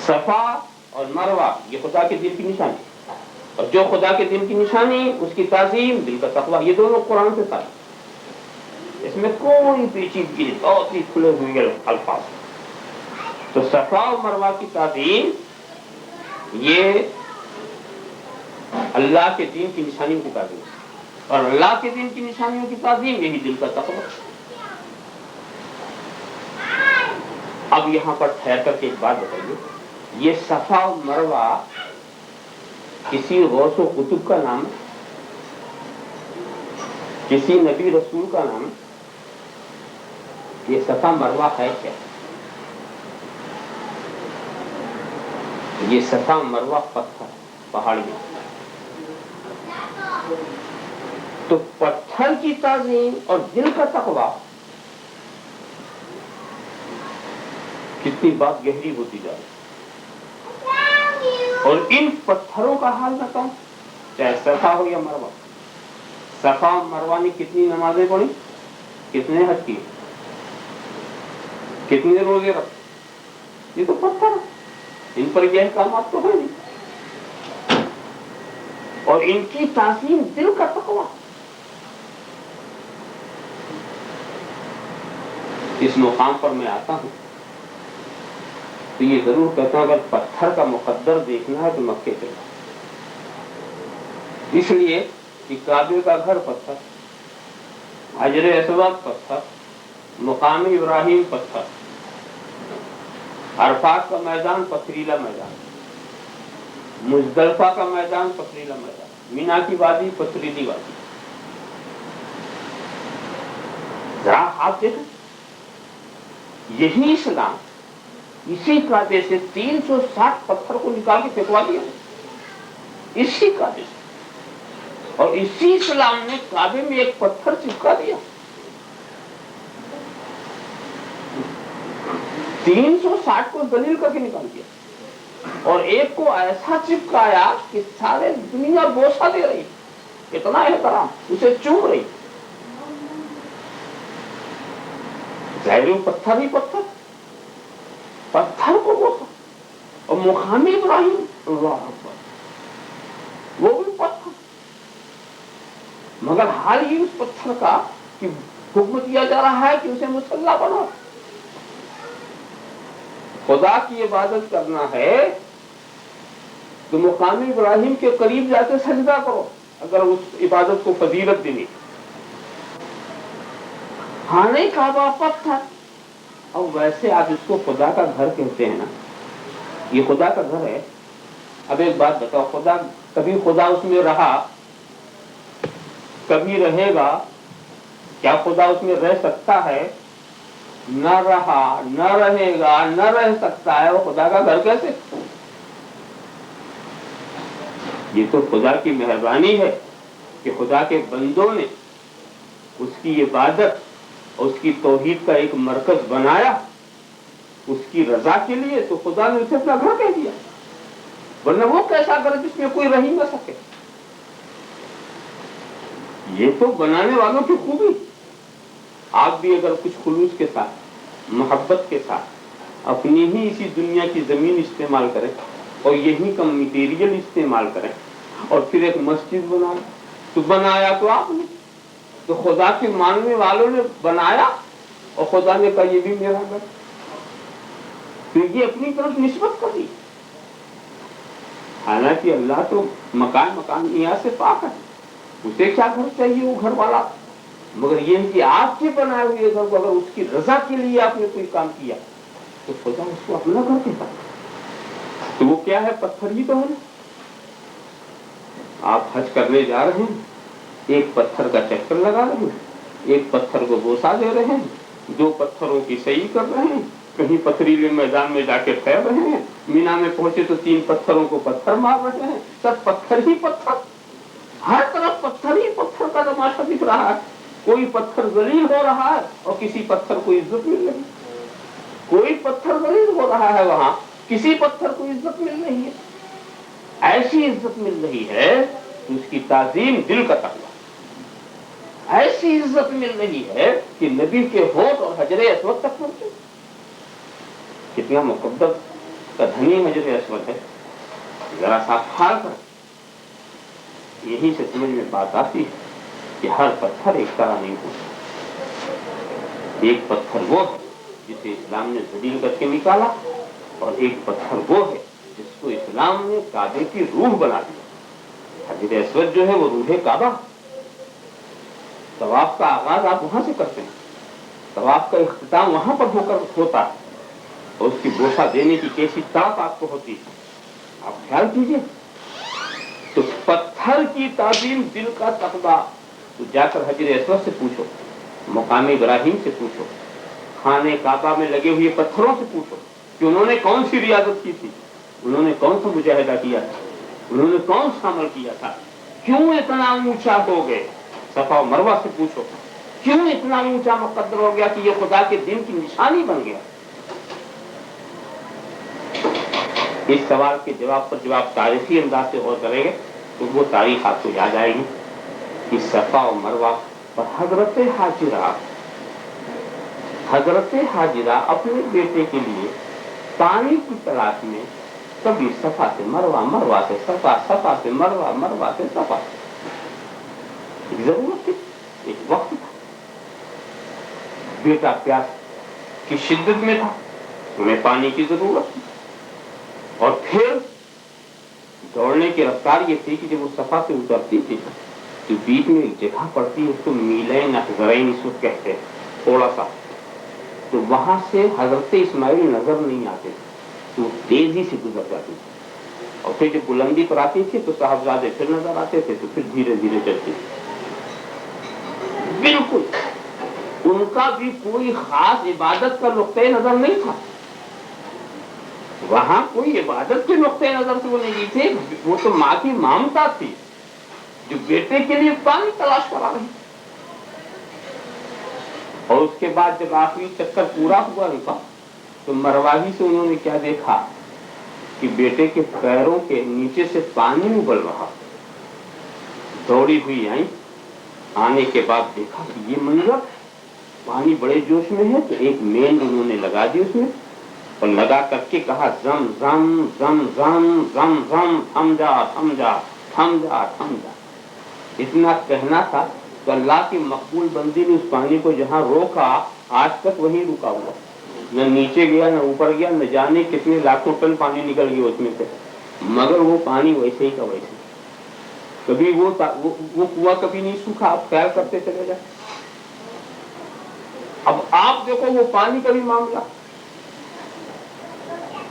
[SPEAKER 1] صفا اور مروہ یہ خدا کے دین کی نشانی، اور جو خدا کے دین کی نشانی اس کی تعظیم دل کا تقویٰ. یہ دونوں قرآن سے ثابت. اس میں کوئی پیچیدگی نہیں، بہت ہی کھلے ہوئے الفاظ. تو صفا و مروہ کی تعظیم یہ اللہ کے دین کی نشانیوں کی تعظیم، اور اللہ کے دین کی نشانیوں کی تعظیم یہی دل کا تقویٰ. اب یہاں پر ٹھہر کر کے ایک بات بتائیے، یہ صفا و مروہ کسی غوث و قطب کا نام ہے؟ کسی نبی رسول کا نام ہے؟ یہ صفا مروہ ہے کیا؟ یہ صفا مروہ پتھر پہاڑیاں. تو پتھر کی تعظیم اور دل کا تقوی، کتنی بات گہری ہوتی جا رہی. اور ان پتھروں کا حال بتاؤں، چاہے صفا ہو یا مروہ. صفا اور مروہ نے کتنی نمازیں پڑھی، کتنے حج کیے، کتنے روزے رکھے. یہ تو پتھر ہے، ان پر یہ احکامات تو ہے نہیں. اور ان کی تعظیم دل کا تقوی. اس مقام پر میں آتا ہوں تو یہ ضرور کہتا ہوں اگر پتھر کا مقدر دیکھنا ہے تو مکے چلو. اس لیے کہ کعبے کا گھر پتھر، حجر اسود پتھر، مقام ابراہیم پتھر، عرفات کا میدان پتھریلا میدان، مزدلفہ کا میدان پتھریلا میدان، مینا کی وادی پتھریلی وادی. ذرا آپ دیکھیں، یہی اسلام اسی کعبے سے 360 پتھر کو نکال کے پھینکوا دیا، اسی کعبے سے. اور اسی اسلام نے کعبے میں ایک پتھر چپکا دیا. 360 کو دلیل کر کے نکال دیا، اور ایک کو ایسا چپکایا کہ سارے دنیا بوسہ دے رہی، اتنا احترام، اسے چوم رہی. ظاہر پتھر ہی پتھر، پتھر کو بوسا. اور مقام ابراہیم، اللہ اکبر، وہ بھی پتھر. مگر حال ہی اس پتھر کا کہ حکم دیا جا رہا ہے کہ اسے مصلی بناؤ. خدا کی عبادت کرنا ہے تو مقام ابراہیم کے قریب جا کے سجدہ کرو اگر اس عبادت کو فضیلت دینی. خانہ کعبہ پتھر، اور ویسے آپ اس کو خدا کا گھر کہتے ہیں نا، یہ خدا کا گھر ہے. اب ایک بات بتاؤ، خدا کبھی خدا اس میں رہا، کبھی رہے گا؟ کیا خدا اس میں رہ سکتا ہے؟ نہ رہا، نہ رہے گا، نہ رہ سکتا ہے، وہ خدا کا گھر کیسے؟ یہ تو خدا کی مہربانی ہے کہ خدا کے بندوں نے اس کی عبادت اور اس کی توحید کا ایک مرکز بنایا اس کی رضا کے لیے، تو خدا نے اسے اپنا گھر کہہ دیا. ورنہ وہ کیسا گھر جس میں کوئی رہ ہی نہ سکے؟ یہ تو بنانے والوں کی خوبی. آپ بھی اگر کچھ خلوص کے ساتھ، محبت کے ساتھ اپنی ہی اسی دنیا کی زمین استعمال کریں اور یہی کا مٹیریل استعمال کریں اور پھر ایک مسجد بنائیں، تو بنایا تو آپ نے، تو خدا کے ماننے والوں نے بنایا اور خدا نے کہا یہ بھی میرا گھر، پھر یہ اپنی طرف نسبت کر دی. حالانکہ اللہ تو مکان نیاز سے پاک ہے، اسے کیا گھر چاہیے وہ گھر والا. مگر یہ کہ آپ کے بنائے ہوئے گھر کو اگر اس کی رضا کے لیے آپ نے کوئی کام کیا تو خدا اس کو اپنا گھر کہتا ہے. تو وہ کیا ہے؟ پتھر ہی تو ہے. آپ حج کرنے جا رہے ہیں، ایک پتھر کا چکر لگا رہے ہیں، ایک پتھر کو بوسا دے رہے ہیں، 2 پتھروں کی صحیح کر رہے ہیں، کہیں پتھریلے میدان میں جا کے ٹھہر رہے ہیں، مینا میں پہنچے تو 3 پتھروں کو پتھر مار رہے ہیں. سب پتھر ہی پتھر، ہر طرف پتھر ہی پتھر کا تماشا دکھ رہا ہے. کوئی پتھر ذلیل ہو رہا ہے اور کسی پتھر کو عزت مل رہی ہے. کوئی پتھر ذلیل ہو رہا ہے، وہاں کسی پتھر کو عزت مل رہی ہے. ایسی عزت مل رہی ہے کہ اس کی تعظیم دل کا تقویٰ. ایسی عزت مل رہی ہے کہ نبی کے ہونٹ اور حجر اسود تک پہنچے. کتنا مقدس کا دھنی حجر اسود ہے، ذرا سا کھا کر یہی سے سمجھ میں بات آتی ہے کہ ہر پتھر ایک طرح نہیں ہوتا. ایک پتھر وہ ہے جسے اسلام نے ذلیل کر کے نکالا، اور ایک پتھر وہ ہے جس کو اسلام نے کعبے کی روح بنا دیا. حجر اسود جو ہے وہ روح کعبہ. طواف کا آغاز آپ وہاں سے کرتے ہیں، طواف کا اختتام وہاں پر ہو کر ہوتا ہے، اور اس کی بوسہ دینے کی کیسی طاقت آپ کو ہوتی ہے، آپ خیال کیجئے. تو پتھر کی تعظیم دل کا تقویٰ. تو جا کر حجر اسود سے پوچھو، مقام ابراہیم سے پوچھو، خانہ کعبہ میں لگے ہوئے پتھروں سے پوچھو کہ انہوں نے کون سی ریاضت کی تھی، انہوں نے کون سا مجاہدہ کیا تھا، انہوں نے کون سا عمل کیا تھا، کیوں اتنا اونچا ہو گئے. صفا اور مروہ سے پوچھو کیوں اتنا اونچا مقدر ہو گیا کہ یہ خدا کے دین کی نشانی بن گیا؟ اس سوال کے جواب پر جب آپ تاریخی انداز سے غور کریں گے تو وہ تاریخ آپ کو یاد آئے گی کہ صفا و مروہ پر حضرت حاجرہ اپنے بیٹے کے لیے پانی کی تلاش میں کبھی صفا سے مروہ، مروہ سے صفا، صفا سے مروہ، مروہ سے صفا، ایک ضرورت تھی، ایک وقت تھا، بیٹا پیاس کی شدت میں تھا، انہیں پانی کی ضرورت تھی، اور پھر دوڑنے کی رفتار یہ تھی کہ جب وہ صفا سے اترتی تھی تو بیچ میں ایک جگہ پڑتی ہے، اس کو میلین اخضرین اس وقت کہتے ہیں، تھوڑا سا، تو وہاں سے حضرت اسماعیل نظر نہیں آتے تھے، تو وہ تیزی سے گزر جاتی تھی، اور پھر جب بلندی پر آتی تھی تو صاحبزادے پھر نظر آتے تھے، تو پھر دھیرے دھیرے چلتی تھی۔ بالکل ان کا بھی کوئی خاص عبادت کا نقطۂ نظر نہیں تھا، وہاں کوئی عبادت کے نقطۂ نظر سے وہ نہیں تھے، وہ تو ماں کی ممتا تھی جو بیٹے کے لیے پانی تلاش کرا رہی۔ اور اس کے بعد جب آخری چکر پورا ہوا ان کا تو مرواہی سے انہوں نے کیا دیکھا کہ بیٹے کے پیروں کے نیچے سے پانی ابل رہا، دوڑی ہوئی آئی، آنے کے بعد دیکھا کہ یہ منظر، پانی بڑے جوش میں ہے، تو ایک مین انہوں نے لگا دی اس میں، اور لگا کر کے کہا زم زم زم زم زم زم، تھم جا تھم جا تھم جا تھم جا، اتنا کہنا تھا تو اللہ کی مقبول بندی نے اس پانی کو جہاں روکا آج تک وہیں رکا ہوا، نہ نیچے گیا نہ اوپر گیا، نہ جانے کتنے لاکھوں ٹن پانی نکل گیا اس میں سے، مگر وہ پانی ویسے ہی کا ویسے، کبھی وہ کنواں کبھی نہیں سوکھا، آپ خیال کرتے چلے جائیں۔ اب آپ دیکھو وہ پانی کا بھی معاملہ،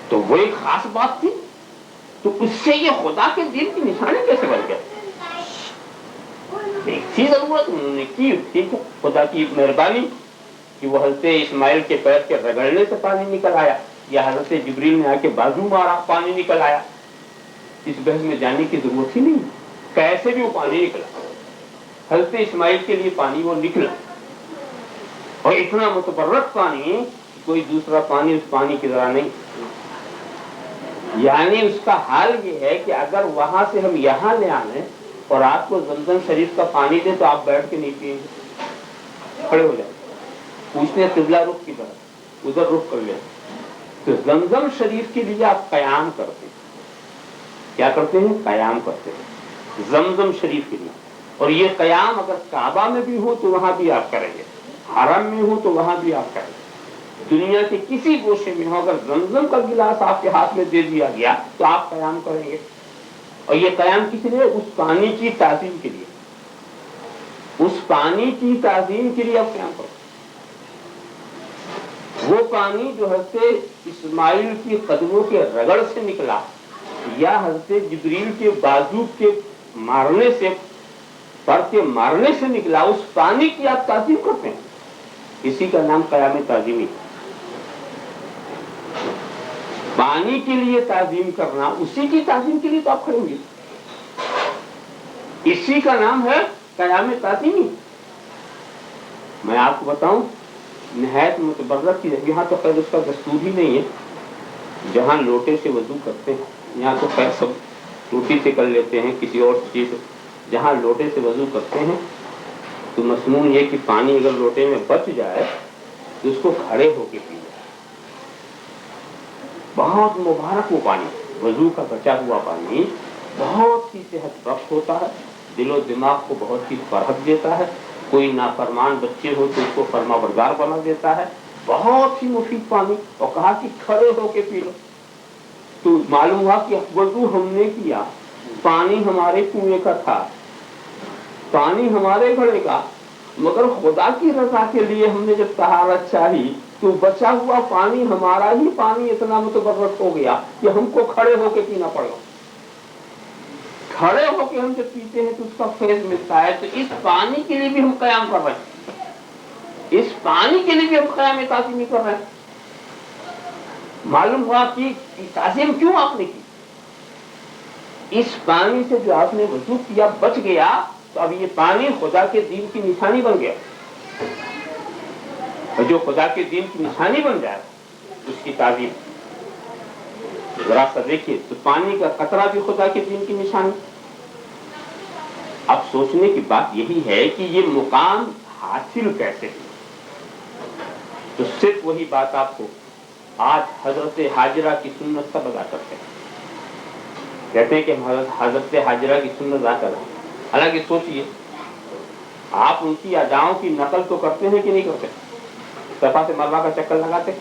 [SPEAKER 1] تو وہ ایک خاص بات تھی، تو اس سے یہ خدا کے دین کی نشانی کیسے بن گیا؟ ایک تھی ضرورت، انہوں نے کی، ٹھیک ہے، خدا کی مہربانی کہ وہ حضرت اسماعیل کے پیر کے رگڑنے سے پانی نکل آیا، یا حضرت جبریل نے آ کے بازو مارا پانی نکل آیا، اس بحث میں جانے کی ضرورت ہی نہیں، کیسے بھی وہ پانی نکلا، حضرت اسماعیل کے لیے پانی وہ نکلا، اور اتنا متبرک پانی کوئی دوسرا پانی اس پانی کی طرح نہیں، یعنی اس کا حال یہ ہے کہ اگر وہاں سے ہم یہاں لے آنے اور آپ کو زمزم شریف کا پانی دیں تو آپ بیٹھ کے نہیں پیئیں گے، کھڑے ہو جائیں، پوچھتے ہیں قبلہ رخ کی طرف، ادھر رخ کر لیں، تو زمزم شریف کے لیے آپ قیام کرتے ہیں، کیا کرتے ہیں؟ قیام کرتے ہیں زمزم شریف کے لیے، اور یہ قیام اگر کعبہ میں بھی ہو تو وہاں بھی آپ کریں گے، حرم میں ہو تو وہاں بھی آپ کریں گے، دنیا کے کسی گوشے میں ہو، اگر زمزم کا گلاس آپ کے ہاتھ میں دے دیا گیا تو آپ قیام کریں گے، اور یہ قیام کس لیے؟ اس پانی کی تعظیم کے لیے، اس پانی کی تعظیم کے لیے آپ قیام کرو، وہ پانی جو حضرت اسماعیل کی قدموں کے رگڑ سے نکلا یا حضرت جبریل کے بازو کے مارنے سے، پر کے مارنے سے نکلا، اس پانی کی آپ تعظیم کرتے ہیں، اسی کا نام قیام تعظیمی۔ پانی کے لیے تعظیم کرنا، اسی کی تعظیم کے لیے تو آپ کھڑے ہوئے، اسی کا نام ہے قیام تعظیمی۔ میں آپ کو بتاؤں نہایت متبرک کی، یہاں تو خیر اس کا دستور ہی نہیں ہے، جہاں لوٹے سے وضو کرتے ہیں یہاں تو خیر سب ٹوٹی سے کر لیتے ہیں، کسی اور چیز سے، جہاں لوٹے سے وضو کرتے ہیں تو مسنون یہ کہ پانی اگر لوٹے میں بچ جائے تو اس کو کھڑے ہو کے پینا، بہت مبارک وہ پانی، وضو کا بچا ہوا پانی بہت ہی صحت بخش ہوتا ہے، دل و دماغ کو بہت ہی فرحت دیتا ہے، کوئی نافرمان بچے ہو تو اس کو فرما بردار بنا دیتا ہے، بہت ہی مفید پانی، اور کہا کہ کھڑے ہو کے پی لو، تو معلوم ہوا کہ وضو ہم نے کیا، پانی ہمارے کنویں کا تھا، پانی ہمارے گھڑے کا، مگر خدا کی رضا کے لیے ہم نے جب طہارت چاہی تو بچا ہوا پانی، ہمارا ہی پانی اتنا متبرک ہو گیا کہ ہم کو کھڑے ہو کے پینا پڑا، کھڑے ہو کے ہم جب پیتے ہیں تو اس کا فیض ملتا ہے، تو اس پانی کے لیے بھی ہم قیام کر رہے ہیں، اس پانی کے لیے بھی ہم قیام تعظیمی کر رہے ہیں۔ معلوم ہوا کہ تعظیم کیوں آپ نے کی، اس پانی سے جو آپ نے وضو کیا بچ گیا تو اب یہ پانی خدا کے دین کی نشانی بن گیا، اور جو خدا کے دین کی نشانی بن جائے اس کی تعظیم ذرا سا دیکھیے، تو پانی کا قطرہ بھی خدا کے دین کی نشانی۔ اب سوچنے کی بات یہی ہے کہ یہ مقام حاصل کیسے، تو صرف وہی بات آپ کو آج حضرت حاجرہ کی سنت کا ادا کرتے ہیں، کہتے ہیں کہ حضرت حاجرہ کی سنت ادا کر رہے ہیں۔ حالانکہ سوچئے، آپ ان کی اداؤں کی نقل تو کرتے ہیں کہ نہیں کرتے؟ صفا سے مروا کا چکر لگاتے،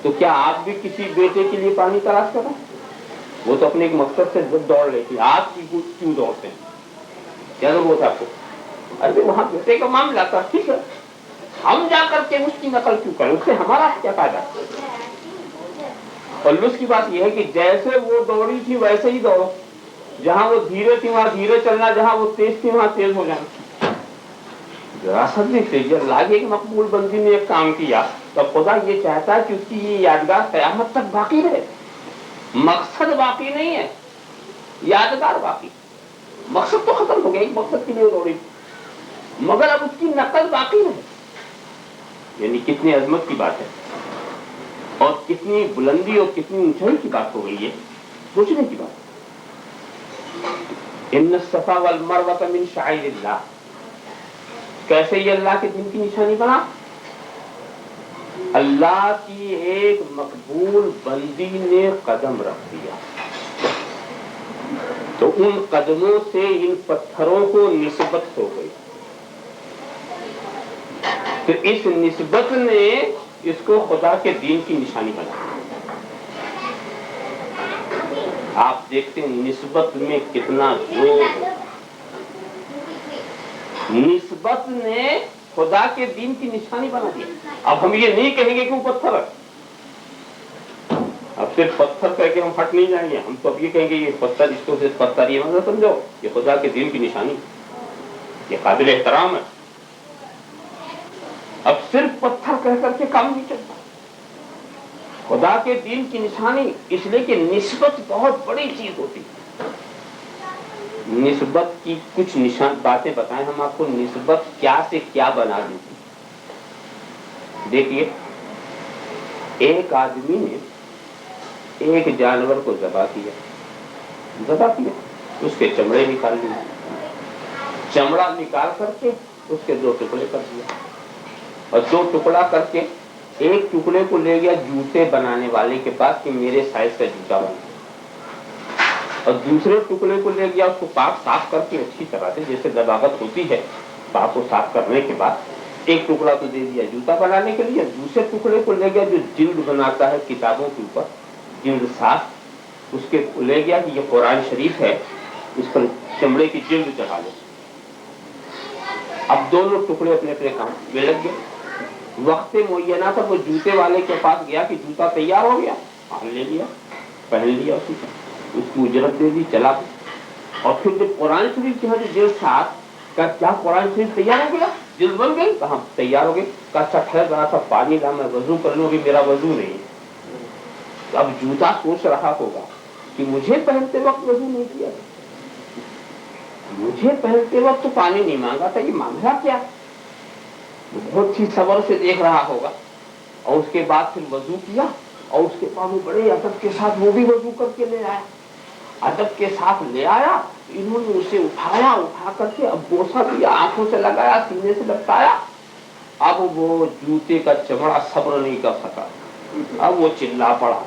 [SPEAKER 1] تو کیا آپ بھی کسی بیٹے کے لیے پانی تلاش کر رہے ہیں؟ وہ تو اپنے ایک مقصد سے دوڑ لیتی، آپ کی کیوں دوڑتے ہیں؟ کیا ضرورت ہے آپ کو؟ ارے وہاں بیٹے کا معاملہ تھا، ٹھیک ہے، ہم جا کر کے اس کی نقل کیوں کریں؟ اس سے ہمارا کیا فائدہ؟ اور اس کی بات یہ ہے کہ جیسے وہ دوڑی تھی ویسے ہی دوڑو، جہاں وہ دھیرے تھی وہاں دھیرے چلنا، جہاں وہ تیز تھی وہاں تیز ہو جانا۔ وراثت میں تیزی اللہ کی ایک مقبول بندی نے ایک کام کیا تو خدا یہ چاہتا ہے کہ اس کی یہ یادگار قیامت تک باقی رہے۔ مقصد باقی نہیں ہے، یادگار باقی۔ مقصد تو ختم ہو گیا، ایک مقصد کے لیے دوڑی، مگر اب اس کی نقل باقی رہے۔ یعنی کتنی عظمت کی بات ہے، اور کتنی بلندی اور کتنی اونچائی کی بات ہو گئی ہے، سوچنے کی بات۔ ان الصفا والمروہ من شعائر اللہ، کیسے یہ اللہ کے دین کی نشانی بنا؟ اللہ کی ایک مقبول بندی نے قدم رکھ دیا تو ان قدموں سے ان پتھروں کو نسبت ہو گئی، تو اس نسبت نے اس کو خدا کے دین کی نشانی بنا۔ آپ دیکھتے ہیں نسبت میں کتنا زور ہے، نسبت نے خدا کے دین کی نشانی بنا دیا۔ اب ہم یہ نہیں کہیں گے کہ وہ پتھر ہے، اب صرف پتھر کہہ کے ہم ہٹ نہیں جائیں گے، ہم تو اب یہ کہیں گے یہ پتھر، اس کو صرف پتھر یہ مطلب سمجھو یہ خدا کے دین کی نشانی، یہ قابل احترام ہے۔ اب صرف پتھر کہہ کر کے کام نہیں چلتا، خدا کے دین کی نشانی، اس لیے کہ نسبت بہت بڑی چیز ہوتی ہے۔ نسبت کی کچھ نشان باتیں بتائیں ہم آپ کو، نسبت کیا سے کیا بنا دیتی۔ دیکھیے، ایک آدمی نے ایک جانور کو ذبح کیا، اس کے چمڑے نکال لیے، چمڑا نکال کر کے اس کے 2 ٹکڑے کر دیا، اور 2 ٹکڑا کر کے ایک ٹکڑے کو لے گیا جوتے بنانے والے کے پاس کہ میرے سائز کا جوتا بنا، اور دوسرے ٹکڑے کو لے گیا اس کو پاک صاف کر کے اچھی طرح سے جیسے دباغت ہوتی ہے، پاک کو صاف کرنے کے بعد ایک ٹکڑا تو دے دیا جوتا بنانے کے لیے، دوسرے ٹکڑے کو لے گیا جو جلد بناتا ہے کتابوں کے اوپر، جلد صاف، اس کے لے گیا کہ یہ قرآن شریف ہے، اس پر چمڑے کی جلد چڑھا لو۔ اب دونوں ٹکڑے اپنے اپنے کام میں لگ گئے، وقت معینہ پر وہ جوتے والے کے پاس گیا کہ جوتا تیار ہو گیا، لے لیا، پہن لیا، اس کی اجرت دے دی، چلا گیا۔ اور پھر جب قرآن شریف کی جو جلد صاف کا کیا قرآن شریف تیار ہو گیا، جلد بن گئی، کہاں تیار ہو گئی، کہا اچھا ٹھہر ذرا سا پانی لا میں وضو کر لوں، کہ میرا وضو نہیں ہے۔ اب جوتا سوچ رہا ہوگا کہ مجھے پہنتے وقت وضو نہیں کیا، مجھے پہنتے وقت تو پانی نہیں مانگا تھا، یہ مانگا کیا؟ بہت ہی صبر سے دیکھ رہا ہوگا، اور اس کے بعد پھر وضو کیا، اور اس کے بعد وہ بڑے ادب کے ساتھ وہ بھی وضو کر کے لے آیا، ادب کے ساتھ لے آیا، انہوں نے اسے اٹھا کر کے اب بوسہ دیا، آنکھوں سے لگایا، سینے سے لپٹایا۔ اب وہ جوتے کا چمڑا صبر نہیں کر سکا، اب وہ چلا پڑا،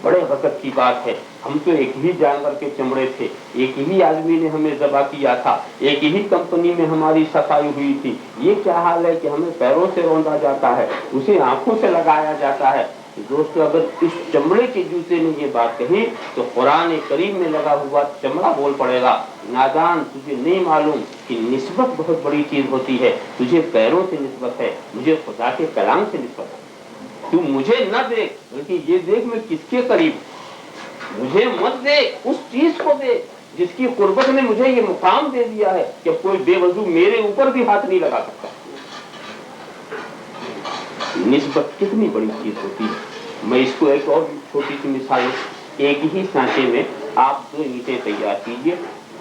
[SPEAKER 1] بڑے وقت کی بات ہے، ہم تو ایک ہی جانور کے چمڑے تھے، ایک ہی آدمی نے ہمیں ذبح کیا تھا، ایک ہی کمپنی میں ہماری صفائی ہوئی تھی، یہ کیا حال ہے کہ ہمیں پیروں سے روندا جاتا ہے، اسے آنکھوں سے لگایا جاتا ہے۔ دوستو، اگر اس چمڑے کے جوتے نے یہ بات کہی تو قرآن کریم میں لگا ہوا چمڑا بول پڑے گا، نادان، تجھے نہیں معلوم کہ نسبت بہت بڑی چیز ہوتی ہے، تجھے پیروں سے نسبت ہے، مجھے خدا کے کلام سے نسبت ہے، تو مجھے نہ دیکھ بلکہ یہ دیکھ میں کس کے قریب، مجھے مت دیکھ، اس چیز کو دیکھ جس کی قربت نے مجھے یہ مقام دے دیا ہے کہ کوئی بے وضو میرے اوپر بھی ہاتھ نہیں لگا سکتا۔ نسبت کتنی بڑی چیز ہوتی ہے۔ میں اس کو ایک اور چھوٹی سی مثال، ایک ہی سانچے میں آپ 2 اینٹیں تیار کیجئے،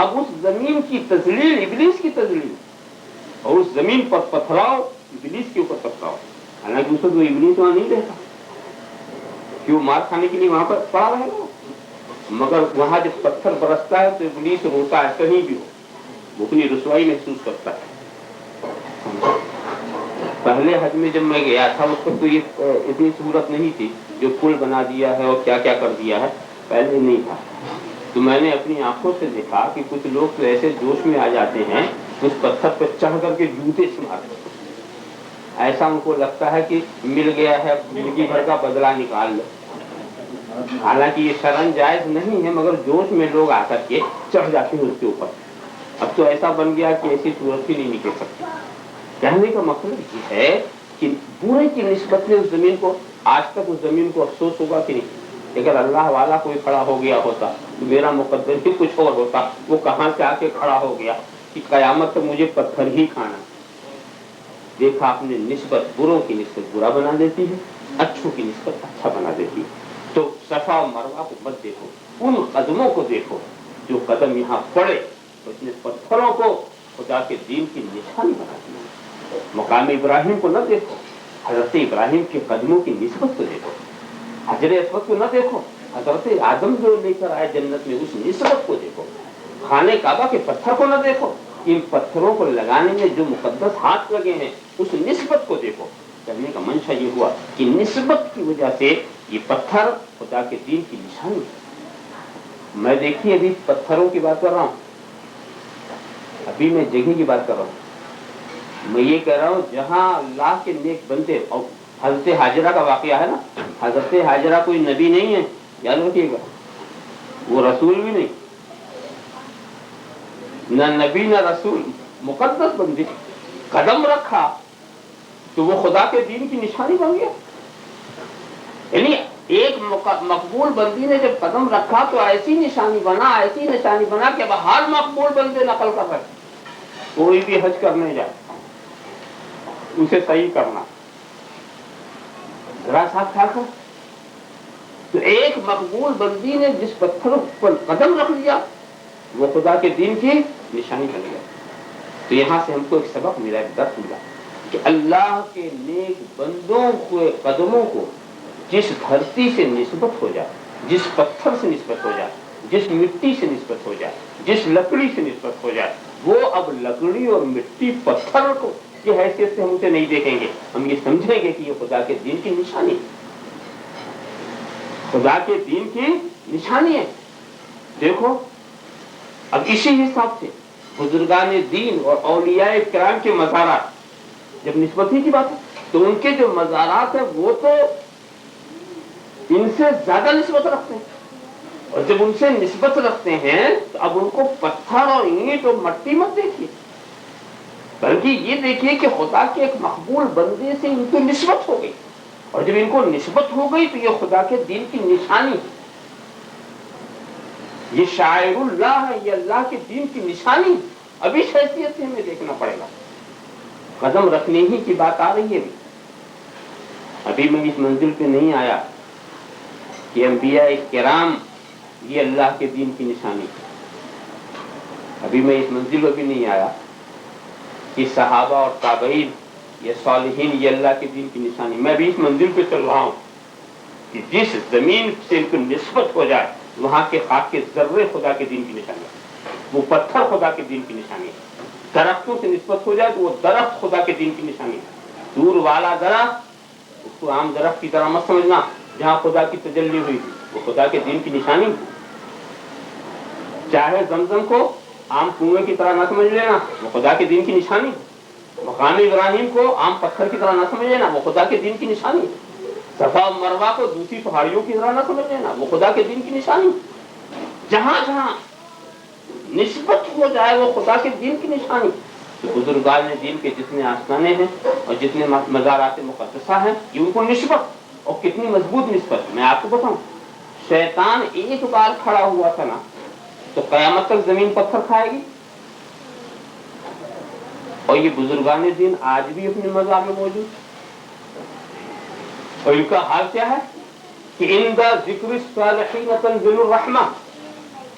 [SPEAKER 1] اب اس زمین کی تذلیل ابلیس کی تذلیل اور اس زمین پر پتھراؤ ابلیس کے اوپر پتھراؤ، حالانکہ اس وقت وہ ابلیس وہاں نہیں رہتا، کیوں مار کھانے کے لیے وہاں پر پڑا رہے گا، مگر وہاں جب پتھر برستا ہے تو ابلیس روتا ہے، کہیں بھی ہو وہ اپنی رسوائی محسوس کرتا ہے۔ پہلے حج میں جب میں گیا تھا اس وقت تو یہ اتنی صورت نہیں تھی جو پل بنا دیا ہے اور کیا کیا کر دیا ہے، پہلے نہیں تھا۔ تو میں نے اپنی آنکھوں سے دیکھا کہ کچھ لوگ تو ایسے جوش میں آ جاتے ہیں اس پتھر پہ چڑھ کر کے جوتے سے مارتے ہیں، ایسا ان کو لگتا ہے کہ مل گیا ہے زندگی بھر کا بدلہ نکال لو، حالانکہ یہ شرعاً جائز نہیں ہے، مگر جوش میں لوگ آ کر کے چڑھ جاتے ہیں اس کے اوپر۔ اب تو ایسا بن گیا کہ ایسی صورت ہی نہیں نکل سکتی۔ کہنے کا مطلب یہ ہے کہ پورے کی نسبت میں اس زمین کو، آج تک اس زمین کو افسوس ہوگا کہ نہیں، اگر اللہ والا کوئی کھڑا ہو گیا ہوتا تو میرا مقدر ہی کچھ اور ہوتا، وہ کہاں سے آ کے کھڑا ہو گیا کہ قیامت تک مجھے پتھر ہی کھانا۔ دیکھا آپ نے، نسبت بروں کی نسبت برا بنا دیتی ہے، اچھوں کی نسبت اچھا بنا دیتی ہے۔ تو صفا و مروہ کو مت دیکھو، ان قدموں کو دیکھو جو قدم یہاں پڑے، اس نے پتھروں کو خدا کے دین کی نشانی بنا دی۔ مقام ابراہیم کو نہ دیکھو، حضرت ابراہیم کے قدموں کی نسبت کو دیکھو، حجر اسود کو نہ دیکھو، حضرت آدم جو لے کر آئے جنت میں اس نسبت کو دیکھو، خانہ کعبہ کے پتھر کو نہ دیکھو، ان پتھروں کو لگانے میں جو مقدس ہاتھ لگے ہیں اس نسبت کو دیکھو۔ کہنے کا منشا یہ ہوا کہ نسبت کی وجہ سے یہ پتھر خدا کے دین کی نشانی ہے۔ میں دیکھیے ابھی پتھروں کی بات کر رہا ہوں، ابھی میں جگہ کی بات کر رہا ہوں، میں یہ کہہ رہا ہوں جہاں اللہ کے نیک بندے، اور حضرت حاجرہ کا واقعہ ہے نا، حضرت حاجرہ کوئی نبی نہیں ہے، یاد رکھیے گا، وہ رسول بھی نہیں، نہ نبی نہ رسول، مقدس بندی، قدم رکھا تو وہ خدا کے دین کی نشانی بن گیا۔ یعنی ایک مقبول بندی نے جب قدم رکھا تو ایسی نشانی بنا کہ اب ہر مقبول بندے نقل کر رہے، کوئی بھی حج کرنے جائے اسے صحیح کرنا، ذرا ساتھ خیال کر۔ تو ایک مقبول بندی نے جس پتھر پر قدم رکھ لیا وہ خدا کے دین کی نشانی بن گیا۔ تو یہاں سے ہم کو ایک سبق ملا، ایک درس ملا کہ اللہ کے نیک بندوں کے قدموں کو جس دھرتی سے نسبت ہو جائے، جس پتھر سے نسبت ہو جائے، جس مٹی سے نسبت ہو جائے، جس لکڑی سے نسبت ہو جائے، وہ اب لکڑی اور مٹی پتھر کو کی حیثیت سے ہم اسے نہیں دیکھیں گے، ہم یہ سمجھیں گے کہ یہ خدا کے دین کی نشانی ہے، خدا کے دین کی نشانی ہے۔ دیکھو اب اسی حساب سے بزرگان دین اور اولیاء کرام کے مزارات، جب نسبت ہی کی بات ہے تو ان کے جو مزارات ہیں وہ تو ان سے زیادہ نسبت رکھتے ہیں، اور جب ان سے نسبت رکھتے ہیں تو اب ان کو پتھر اور اینٹ اور مٹی مت دیکھیے، بلکہ یہ دیکھیے کہ خدا کے ایک مقبول بندے سے ان کی نسبت ہو گئی، اور جب ان کو نسبت ہو گئی تو یہ خدا کے دین کی نشانی ہے، یہ شاعر اللہ ہے، یہ اللہ کے دین کی نشانی، اب اس حیثیت سے ہمیں دیکھنا پڑے گا۔ قدم رکھنے ہی کی بات آ رہی ہے، ابھی میں اس منزل پہ نہیں آیا کہ انبیاء کرام یہ اللہ کے دین کی نشانی، ابھی میں اس منزل پہ بھی نہیں آیا کہ صحابہ اور تابعین یہ صالحین یہ اللہ کے دین کی نشانی، میں بھی اس منزل پہ چل رہا ہوں کہ جس زمین سے ان کو نسبت ہو جائے وہاں کے خاک کے ذرے خدا کے دین کی نشانی ہے، وہ پتھر خدا کے دین کی نشانی ہے، درختوں سے نسبت ہو جائے تو وہ درخت خدا کے دین کی نشانی ہے، دور والا درخت اس کو عام درخت کی طرح مت سمجھنا، جہاں خدا کی تجلی ہوئی تھی وہ خدا کے دین کی نشانی، چاہے زمزم کو عام کنویں کی طرح نہ سمجھ لینا، وہ خدا کے دین کی نشانی، مقام ابراہیم کو عام پتھر کی طرح نہ سمجھ لینا، وہ خدا کے دین کی نشانی، صفا و مروہ کو دوسری پہاڑیوں کی طرح نہ سمجھ لینا، وہ خدا کے دین کی نشانی، جہاں جہاں نسبت ہو جائے وہ خدا کے دین کی نشانی۔ تو بزرگان دین کے جتنے آستانے ہیں اور جتنے مزارات مقدسہ ہیں یہ ان کو نسبت، اور کتنی مضبوط نسبت، میں آپ کو بتاؤں، شیطان ایک بار کھڑا ہوا تھا نا تو قیامت تک زمین پتھر کھائے گی، اور یہ بزرگان دین آج بھی اپنے مزار میں موجود، اور ان کا حال کیا ہے کہ عند ذکر الصالحین تنزل الرحمہ،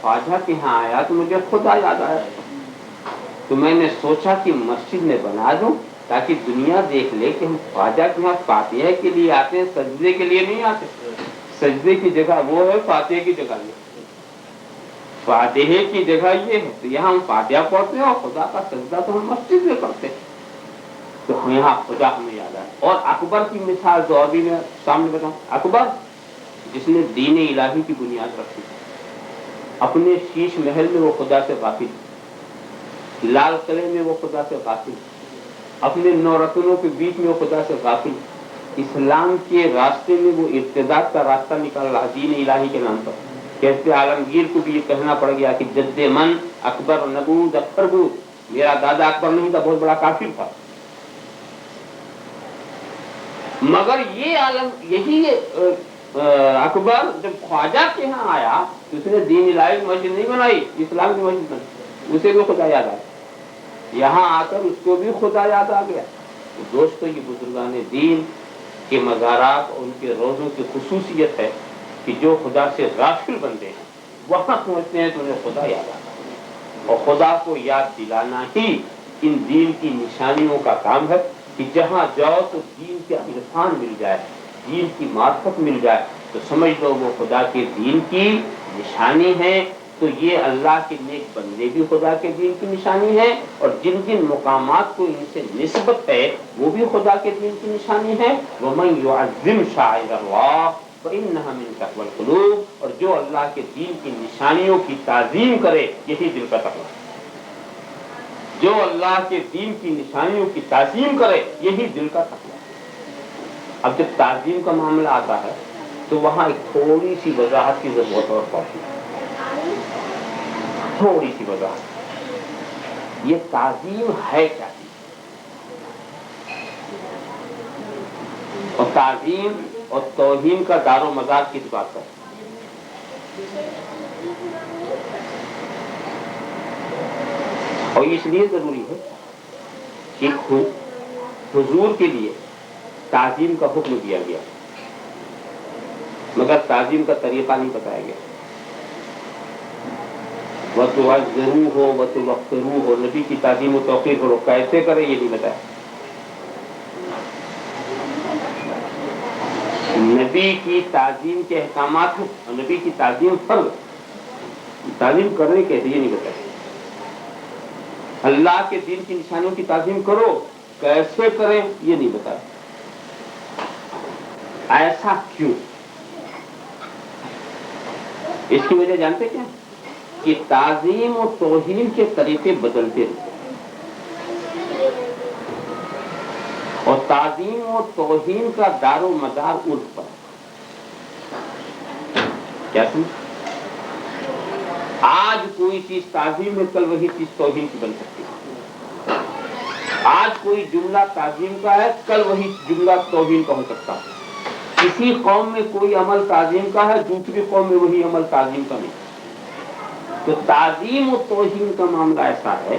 [SPEAKER 1] خواجہ کے یہاں آیا تو مجھے خدا یاد آیا، تو میں نے سوچا کہ مسجد میں بنا دوں تاکہ دنیا دیکھ لے کہ ہم خواجہ کے یہاں فاتحہ کے لیے آتے ہیں، سجدے کے لیے نہیں آتے۔ سجدے کی جگہ وہ ہے، فاتحہ کی جگہ یہ، فاتحہ کی جگہ یہ ہے، تو یہاں ہم فاتحہ پڑھتے ہیں اور خدا کا سجدہ تو ہم مسجد میں کرتے ہیں، تو ہم یہاں خدا ہمیں یاد آیا۔ اور اکبر کی مثال تو ابھی میں سامنے بتاؤں، اکبر جس نے دین الہی کی بنیاد رکھی، اپنے شیش محل میں وہ خدا سے غافل، لال قلعے میں وہ خدا سے غافل، اپنے 9 رکنوں کے بیچ میں وہ خدا سے غافل، اسلام کے راستے میں وہ ارتداد کا راستہ نکال رہا دین الہی کے نام پر۔ کہتے عالمگیر کو بھی یہ کہنا پڑ گیا کہ جد من اکبر نبود اکبر بود، میرا دادا اکبر نہیں تھا، بہت بڑا کافر تھا، مگر یہ عالم یہی اکبر جب خواجہ کے یہاں آیا تو اس نے دین الہی کی مسجد نہیں بنائی، اسلام کی مسجد بنائی، اسے بھی خدا یاد آیا، یہاں آ کر اس کو بھی خدا یاد آ گیا۔ تو دوستو یہ بزرگان دین کے مزارات اور ان کے روزوں کی خصوصیت ہے کہ جو خدا سے غافل بندے ہیں وہاں پہنچتے ہیں تو انہیں خدا یاد آتا ہے، اور خدا کو یاد دلانا ہی ان دین کی نشانیوں کا کام ہے کہ جہاں جاؤ تو دین کے عرفان مل جائے، دین کی معرفت مل جائے، تو سمجھ لو وہ خدا کے دین کی نشانی ہے۔ تو یہ اللہ کے نیک بندے بھی خدا کے دین کی نشانی ہے، اور جن جن مقامات کو ان سے نسبت ہے وہ بھی خدا کے دین کی نشانی ہے۔ وَمَن يُعَظِّمْ شَعَائِرَ اللَّهِ فَإِنَّهَا مِن تَقْوَى الْقُلُوبِ، اور جو اللہ کے دین کی نشانیوں کی تعظیم کرے یہی دل کا تقویٰ ہے، جو اللہ کے دین کی نشانیوں کی تعظیم کرے یہی دل کا تقویٰ ہے۔ اب جب تعظیم کا معاملہ آتا ہے تو وہاں ایک تھوڑی سی وضاحت کی ضرورت اور پڑتی ہے، تھوڑی سی وضاحت، یہ تعظیم ہے کیا چیز، اور تعظیم اور توہین کا دار و مدار کس بات پر؟ اور اس لیے ضروری ہے کہ حضور کے لیے تعظیم کا حکم دیا گیا مگر تعظیم کا طریقہ نہیں بتایا گیا۔ وَتُعَزِّرُوهُ وَتُوَقِّرُوهُ، نبی کی تعظیم و توقیر کرو، کیسے کرے یہ نہیں بتایا۔ نبی کی تعظیم کے احکامات ہیں اور نبی کی تعظیم فرض، تعظیم کرنے کیسے یہ نہیں بتایا۔ اللہ کے دین کی نشانیوں کی تعظیم کرو، کیسے کریں یہ نہیں بتایا۔ ایسا کیوں؟ اس کی وجہ جانتے کیا؟ کہ تعظیم و توہین کے طریقے بدلتے رہتے، اور تعظیم و توہین کا دار و مدار عرف پر ہے۔ کیا سمجھ؟ آج کوئی چیز تعظیم میں کل وہی چیز توہین کی بن سکتی ہے، آج کوئی جملہ تعظیم کا ہے کل وہی جملہ توہین کا ہو سکتا ہے، کسی قوم میں کوئی عمل تعظیم کا ہے دوسری قوم میں وہی عمل تعظیم کا نہیں۔ تو تعظیم و توہین کا معاملہ ایسا ہے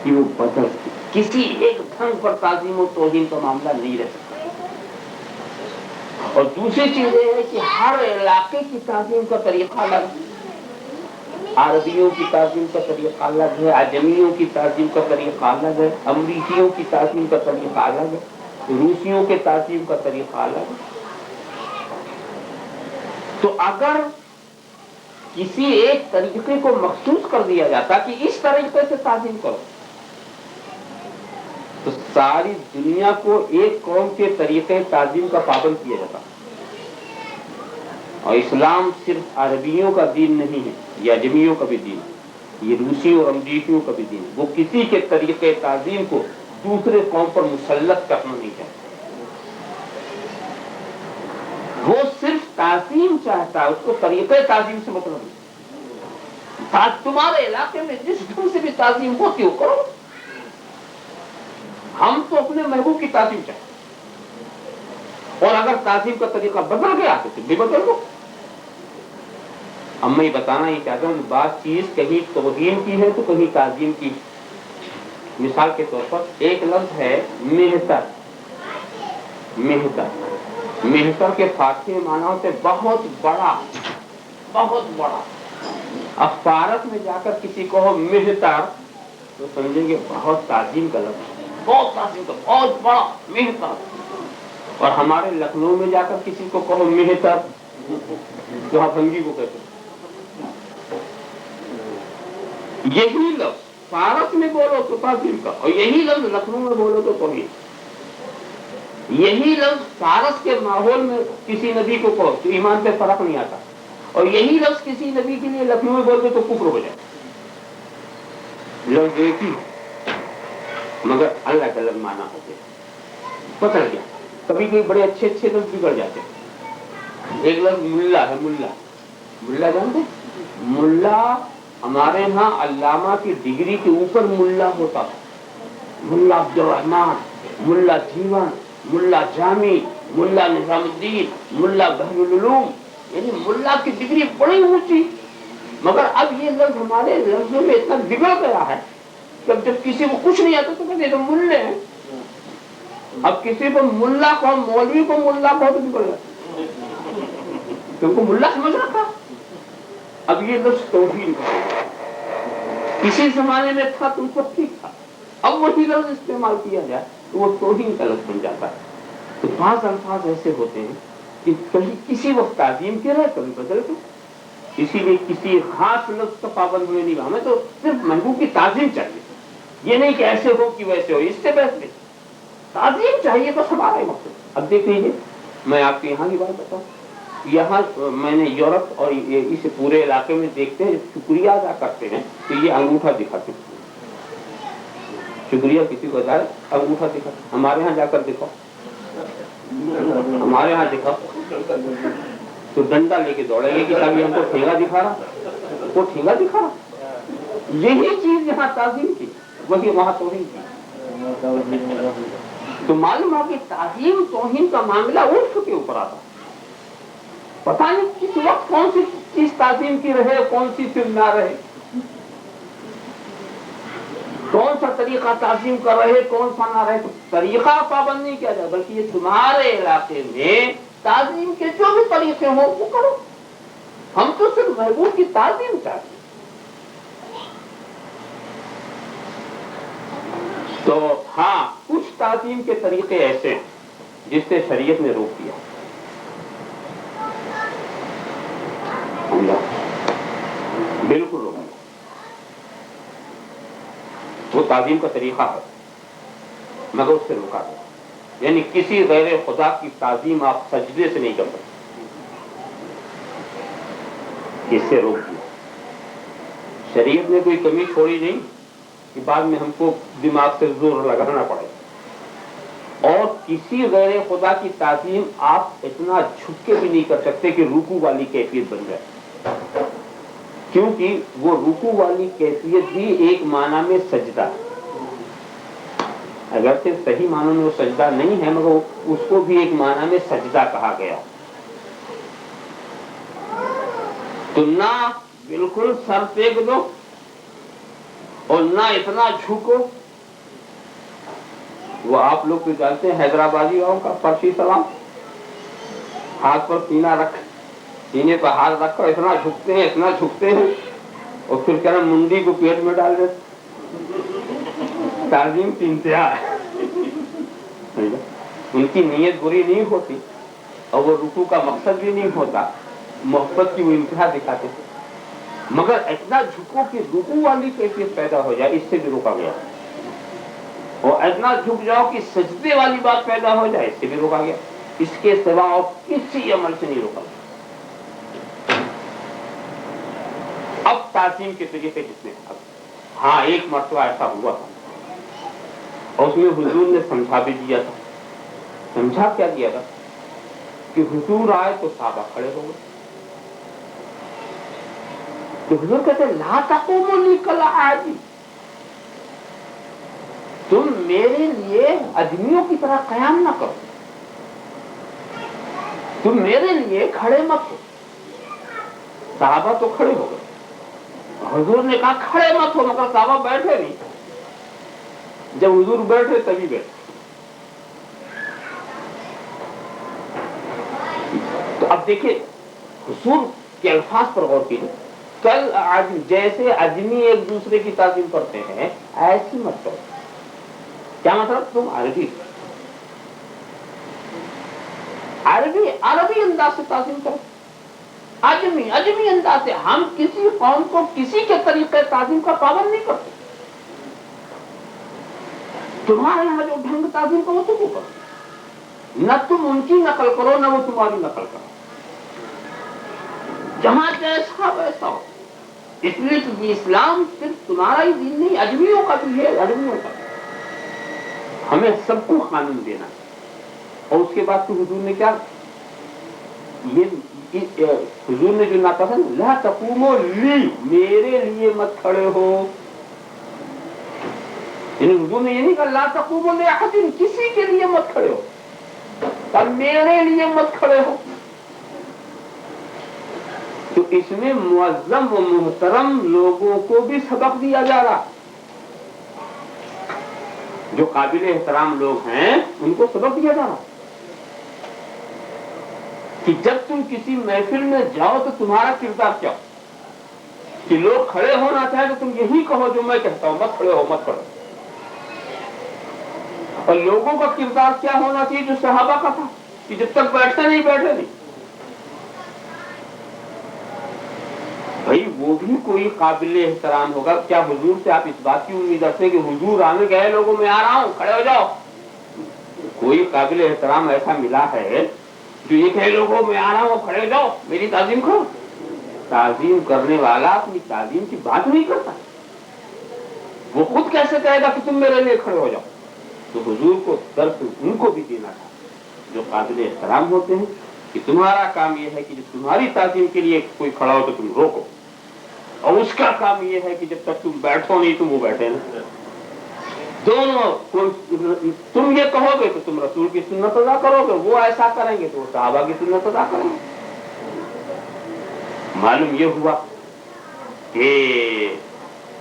[SPEAKER 1] کہ وہ بدلتی، کسی ایک ڈھنگ پر تعظیم و توہین کا معاملہ نہیں رہ سکتا۔ اور دوسری چیز یہ ہے کہ ہر علاقے کی تعظیم کا طریقہ الگ ہے، عربیوں کی تعظیم کا طریقہ الگ ہے، عجمیوں کی تعظیم کا طریقہ الگ ہے، امریکیوں کی تعظیم کا طریقہ الگ ہے، روسیوں کے تعظیم کا طریقہ الگ ہے۔ تو اگر کسی ایک طریقے کو مخصوص کر دیا جاتا کہ اس طریقے سے تعظیم کرو، تو ساری دنیا کو ایک قوم کے طریقے تعظیم کا پابند کیا جاتا۔ اور اسلام صرف عربیوں کا دین نہیں ہے، یہ عجمیوں کا بھی دین ہے، یہ روسیوں اور امریکیوں کا بھی دین ہے۔ وہ کسی کے طریقے تعظیم کو دوسرے قوم پر مسلط کرنا نہیں چاہتا، وہ صرف تعظیم چاہتا ہے، اس کو طریقے تعظیم سے مطلب نہیں۔ تمہارے علاقے میں جس ڈھنگ سے بھی تعظیم ہوتی ہو کرو، ہم تو اپنے محبوب کی تعظیم چاہتے ہیں، اور اگر تعظیم کا طریقہ بدل گیا تو تم بھی بدل دو۔ اب میں بتانا یہ چاہتا ہوں کہ بات چیز کہیں توہین کی ہے تو کہیں تعظیم کی۔ مثال کے طور پر ایک لفظ ہے مہتر، مہتر، مہتر کے فارسی معنی ہوتے بہت بڑا، بہت بڑا. اب فارس میں جا کر کسی کو ہو مہتر تو سمجھیں گے بہت تعظیم کا لفظ, بہت تعظیم کا, بہت بڑا مہتر. اور ہمارے لکھنؤ میں جا کر کسی کو کہو مہتر تو ہفنگی کو کہتے ہیں. یہی لفظ فارس میں بولو تو تعظیم کا, اور یہی لفظ لکھنؤ میں بولو تو توہین. یہی لفظ فارس کے ماحول میں کسی نبی کو کہو تو ایمان پہ فرق نہیں آتا, اور یہی لفظ کسی نبی کے لیے لکھنؤ میں بول دو تو کفر ہو جائے. لفظ ایک ہی مگر اللہ کا لفظ مانا ہوتے پکڑ گیا. کبھی کوئی بڑے اچھے اچھے لفظ بگڑ جاتے. ایک لفظ ملا ہے, ملا, ملا جانتے ملا ہمارے ہاں علامہ کی ڈگری کے اوپر ملا ہوتا تھا. ملا عبد الرحمان, ملا جیون, ملا جامی, ملا نظام الدین, ملا بحر العلوم, یعنی ملا کی ڈگری بڑی اونچی. مگر اب یہ لفظ ہمارے لفظوں میں اتنا بگڑ گیا ہے کہ اب جب کسی کو کچھ نہیں آتا تو کہتے تو ملے ہیں. اب کسی کو ملا کو, مولوی کو ملا بہت بگڑ گیا کیونکہ ملا سمجھ رکھا. اب یہ لفظ توہین کا, کسی زمانے میں تھا تم کو ٹھیک تھا, اب وہی لفظ استعمال کیا جائے تو وہ توہین کا لفظ بن جاتا ہے. تو بعض الفاظ ایسے ہوتے ہیں کہ کہیں کسی وقت تعظیم کے رہے کبھی بدل کے, اسی لیے کسی خاص لفظ کا پابند ہوئے نہیں. ہمیں تو صرف محبوب کی تعظیم چاہیے, یہ نہیں کہ ایسے ہو کہ ویسے ہو, اس سے بحث نہیں, تعظیم چاہیے بس ہمارا ہی مقصد. اب دیکھ لیجیے میں آپ کے یہاں کی بات بتاؤں, یہاں میں نے یورپ اور اس پورے علاقے میں دیکھتے ہیں شکریہ ادا کرتے ہیں تو یہ انگوٹھا دکھاتے ہیں. شکریہ کسی کو ادا انگوٹھا دکھاتے. ہمارے یہاں جا کر دکھاؤ, ہمارے یہاں دکھاؤ تو ڈنڈا لے کے دوڑے گے کہ تبھی ہم کو ٹھیلا دکھا رہا, وہ ٹھیلا دکھا رہا. یہی چیز یہاں تعظیم کی وہی وہاں توہین کی. تو معلوم ہو کہ تعظیم توہین کا معاملہ عرف کے اوپر آتا. پتہ نہیں کس وقت کون سی چیز تعظیم کی رہے, کون سی پھر نہ رہے, کون سا طریقہ تعظیم کر رہے, کون سا نہ رہے. تو طریقہ پابند نہیں کیا جائے بلکہ یہ تمہارے علاقے میں تعظیم کے جو بھی طریقے ہوں وہ کرو. ہم تو صرف محبوب کی تعظیم چاہتے ہیں. تو ہاں کچھ تعظیم کے طریقے ایسے ہیں جس سے شریعت نے روک دیا. بالکل روک دیا. وہ تعظیم کا طریقہ ہے مگر اس سے روکا گیا. یعنی کسی غیر خدا کی تعظیم آپ سجدے سے نہیں کر سکتے, اس سے روک دیا. شریعت نے کوئی کمی چھوڑی نہیں کہ بعد میں ہم کو دماغ سے زور لگانا پڑے. اور کسی غیر خدا کی تعظیم آپ اتنا جھک کے بھی نہیں کر سکتے کہ رکوع والی کیفیت بن جائے, کیونکہ وہ رکوع والی کیفیت بھی ایک معنی میں سجدہ, اگرچہ صحیح معنی میں وہ سجدہ نہیں ہے مگر اس کو بھی ایک معنی میں سجدہ کہا گیا. تو نہ بالکل سر ٹیک دو اور نہ اتنا جھکو. وہ آپ لوگ تو جانتے ہیں حیدرآبادی واؤں کا فرشی سلام, ہاتھ پر سینہ رکھ, سینے پر ہاتھ رکھ کر اتنا جھکتے ہیں, اتنا جھکتے ہیں, اور پھر کہنا منڈی کو پیٹ میں ڈال دیتے. تعظیم کی انتہا ہے. ان کی نیت بری نہیں ہوتی اور وہ رکوع کا مقصد بھی نہیں ہوتا, محبت کی وہ انتہا دکھاتے تھے. مگر اتنا جھکو کہ رکوع والی کیفیت پیدا ہو جائے, اس سے بھی روکا گیا. اور اتنا جھک جاؤ کہ سجدے والی بات پیدا ہو جائے, اس سے بھی روکا گیا. اس کے سوا اور کسی عمل سے نہیں روکا گیا. اب تعظیم کے طریقے کتنے ہیں. ہاں ایک مرتبہ ایسا ہوا تھا اور اس میں حضور نے سمجھا بھی دیا تھا. سمجھا کیا دیا تھا کہ حضور آئے تو صحابہ کھڑے ہو گئے. تو حضور کہتے لا تقوموا لی کالعادی, تم میرے لیے آدمیوں کی طرح قیام نہ کرو, تم میرے لیے کھڑے مت ہو. صحابہ تو کھڑے ہو گئے. حضور نے کہا کھڑے مت ہو, مگر صحابہ بیٹھے نہیں. جب حضور بیٹھے تبھی بیٹھے. تو اب دیکھیں حضور کہ الفاظ پر غور کیجیے. کل جیسے اجمی ایک دوسرے کی تعظیم کرتے ہیں ایسی مت کرو. کیا مطلب؟ تم عربی انداز سے تعظیم کرو. اجمی انداز سے. ہم کسی قوم کو کسی کے طریقے تعظیم کا پابند نہیں کرتے. تمہارے یہاں جو ڈھنگ تعظیم کا وہ تم کو کرو. نہ تم ان کی نقل کرو نہ وہ تمہاری نقل کرو. جہاں جیسا ویسا ہو. اس لیے کہ یہ اسلام صرف تمہارا ہی دین نہیں، اجمیوں کا بھی ہے. اجمیوں کا ہمیں سب کو قانون دینا. اور اس کے بعد تو حضور نے کیا، یہ حضور نے جو ناپسند، لا تقوموا لی، میرے لیے مت کھڑے ہو. یعنی حضور نے یہ نہیں کہا لا تقوموا لاحد، کسی کے لیے مت کھڑے ہو، تب میرے لیے مت کھڑے ہو. تو اس میں معظم و محترم لوگوں کو بھی سبق دیا جا رہا. جو قابل احترام لوگ ہیں ان کو سبق دیا جا رہا کہ جب تم کسی محفل میں جاؤ تو تمہارا کردار کیا ہو. کہ لوگ کھڑے ہونا چاہیں تو تم یہی کہو جو میں کہتا ہوں، مت کھڑے ہو، مت کھڑے ہو. اور لوگوں کا کردار کیا ہونا چاہیے جو صحابہ کا تھا کہ جب تک بیٹھے نہیں بیٹھے نہیں. بھائی وہ بھی کوئی قابل احترام ہوگا. کیا حضور سے آپ اس بات کی امید رکھتے ہیں کہ حضور آنے گئے لوگوں میں آ رہا ہوں کھڑے ہو جاؤ؟ کوئی قابل احترام ایسا ملا ہے جو یہ کہے لوگوں میں آ رہا ہوں کھڑے ہو جاؤ میری تعظیم کرو؟ تعظیم کرنے والا اپنی تعظیم کی بات نہیں کرتا. وہ خود کیسے کہے گا کہ تم میرے لیے کھڑے ہو جاؤ؟ تو حضور کو درس ان کو بھی دینا تھا جو قابل احترام ہوتے ہیں کہ تمہارا کام یہ ہے کہ جب تمہاری تعظیم کے لیے کوئی کھڑا ہو تو تم روکو، اور اس کا کام یہ ہے کہ جب تک تم بیٹھو نہیں تم وہ بیٹھے نا. دونوں تم یہ کہو گے تو تم رسول کی سنت ادا کرو گے، وہ ایسا کریں گے تو وہ صحابہ کی سنت ادا کریں گے. معلوم یہ ہوا کہ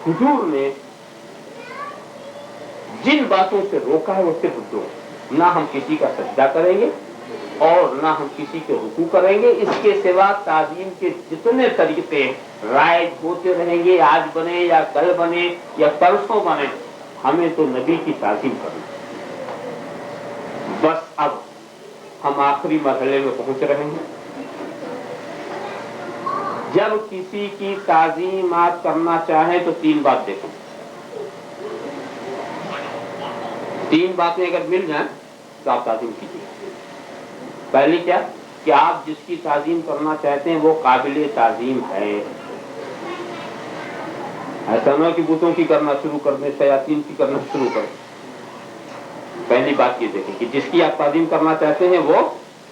[SPEAKER 1] حضور نے جن باتوں سے روکا ہے وہ صرف دو: نہ ہم کسی کا سجدہ کریں گے اور نہ ہم کسی کے رکوع کریں گے. اس کے سوا تعظیم کے جتنے طریقے رائج ہوتے رہیں گے، آج بنے یا کل بنے یا پرسوں بنے، ہمیں تو نبی کی تعظیم کرنا. بس اب ہم آخری مرحلے میں پہنچ رہے ہیں. جب کسی کی تعظیم آپ کرنا چاہیں تو تین بات دیکھیں. تین باتیں اگر مل جائیں تو آپ تعظیم کیجیے. پہلی کیا کہ آپ جس کی تعظیم کرنا چاہتے ہیں وہ قابل تعظیم ہے. ایسا نہ کہ بتوں کی کرنا شروع کر دیں، شیاطین کی کرنا شروع کر دیں. پہلی بات یہ دیکھیں کہ جس کی آپ تعظیم کرنا چاہتے ہیں وہ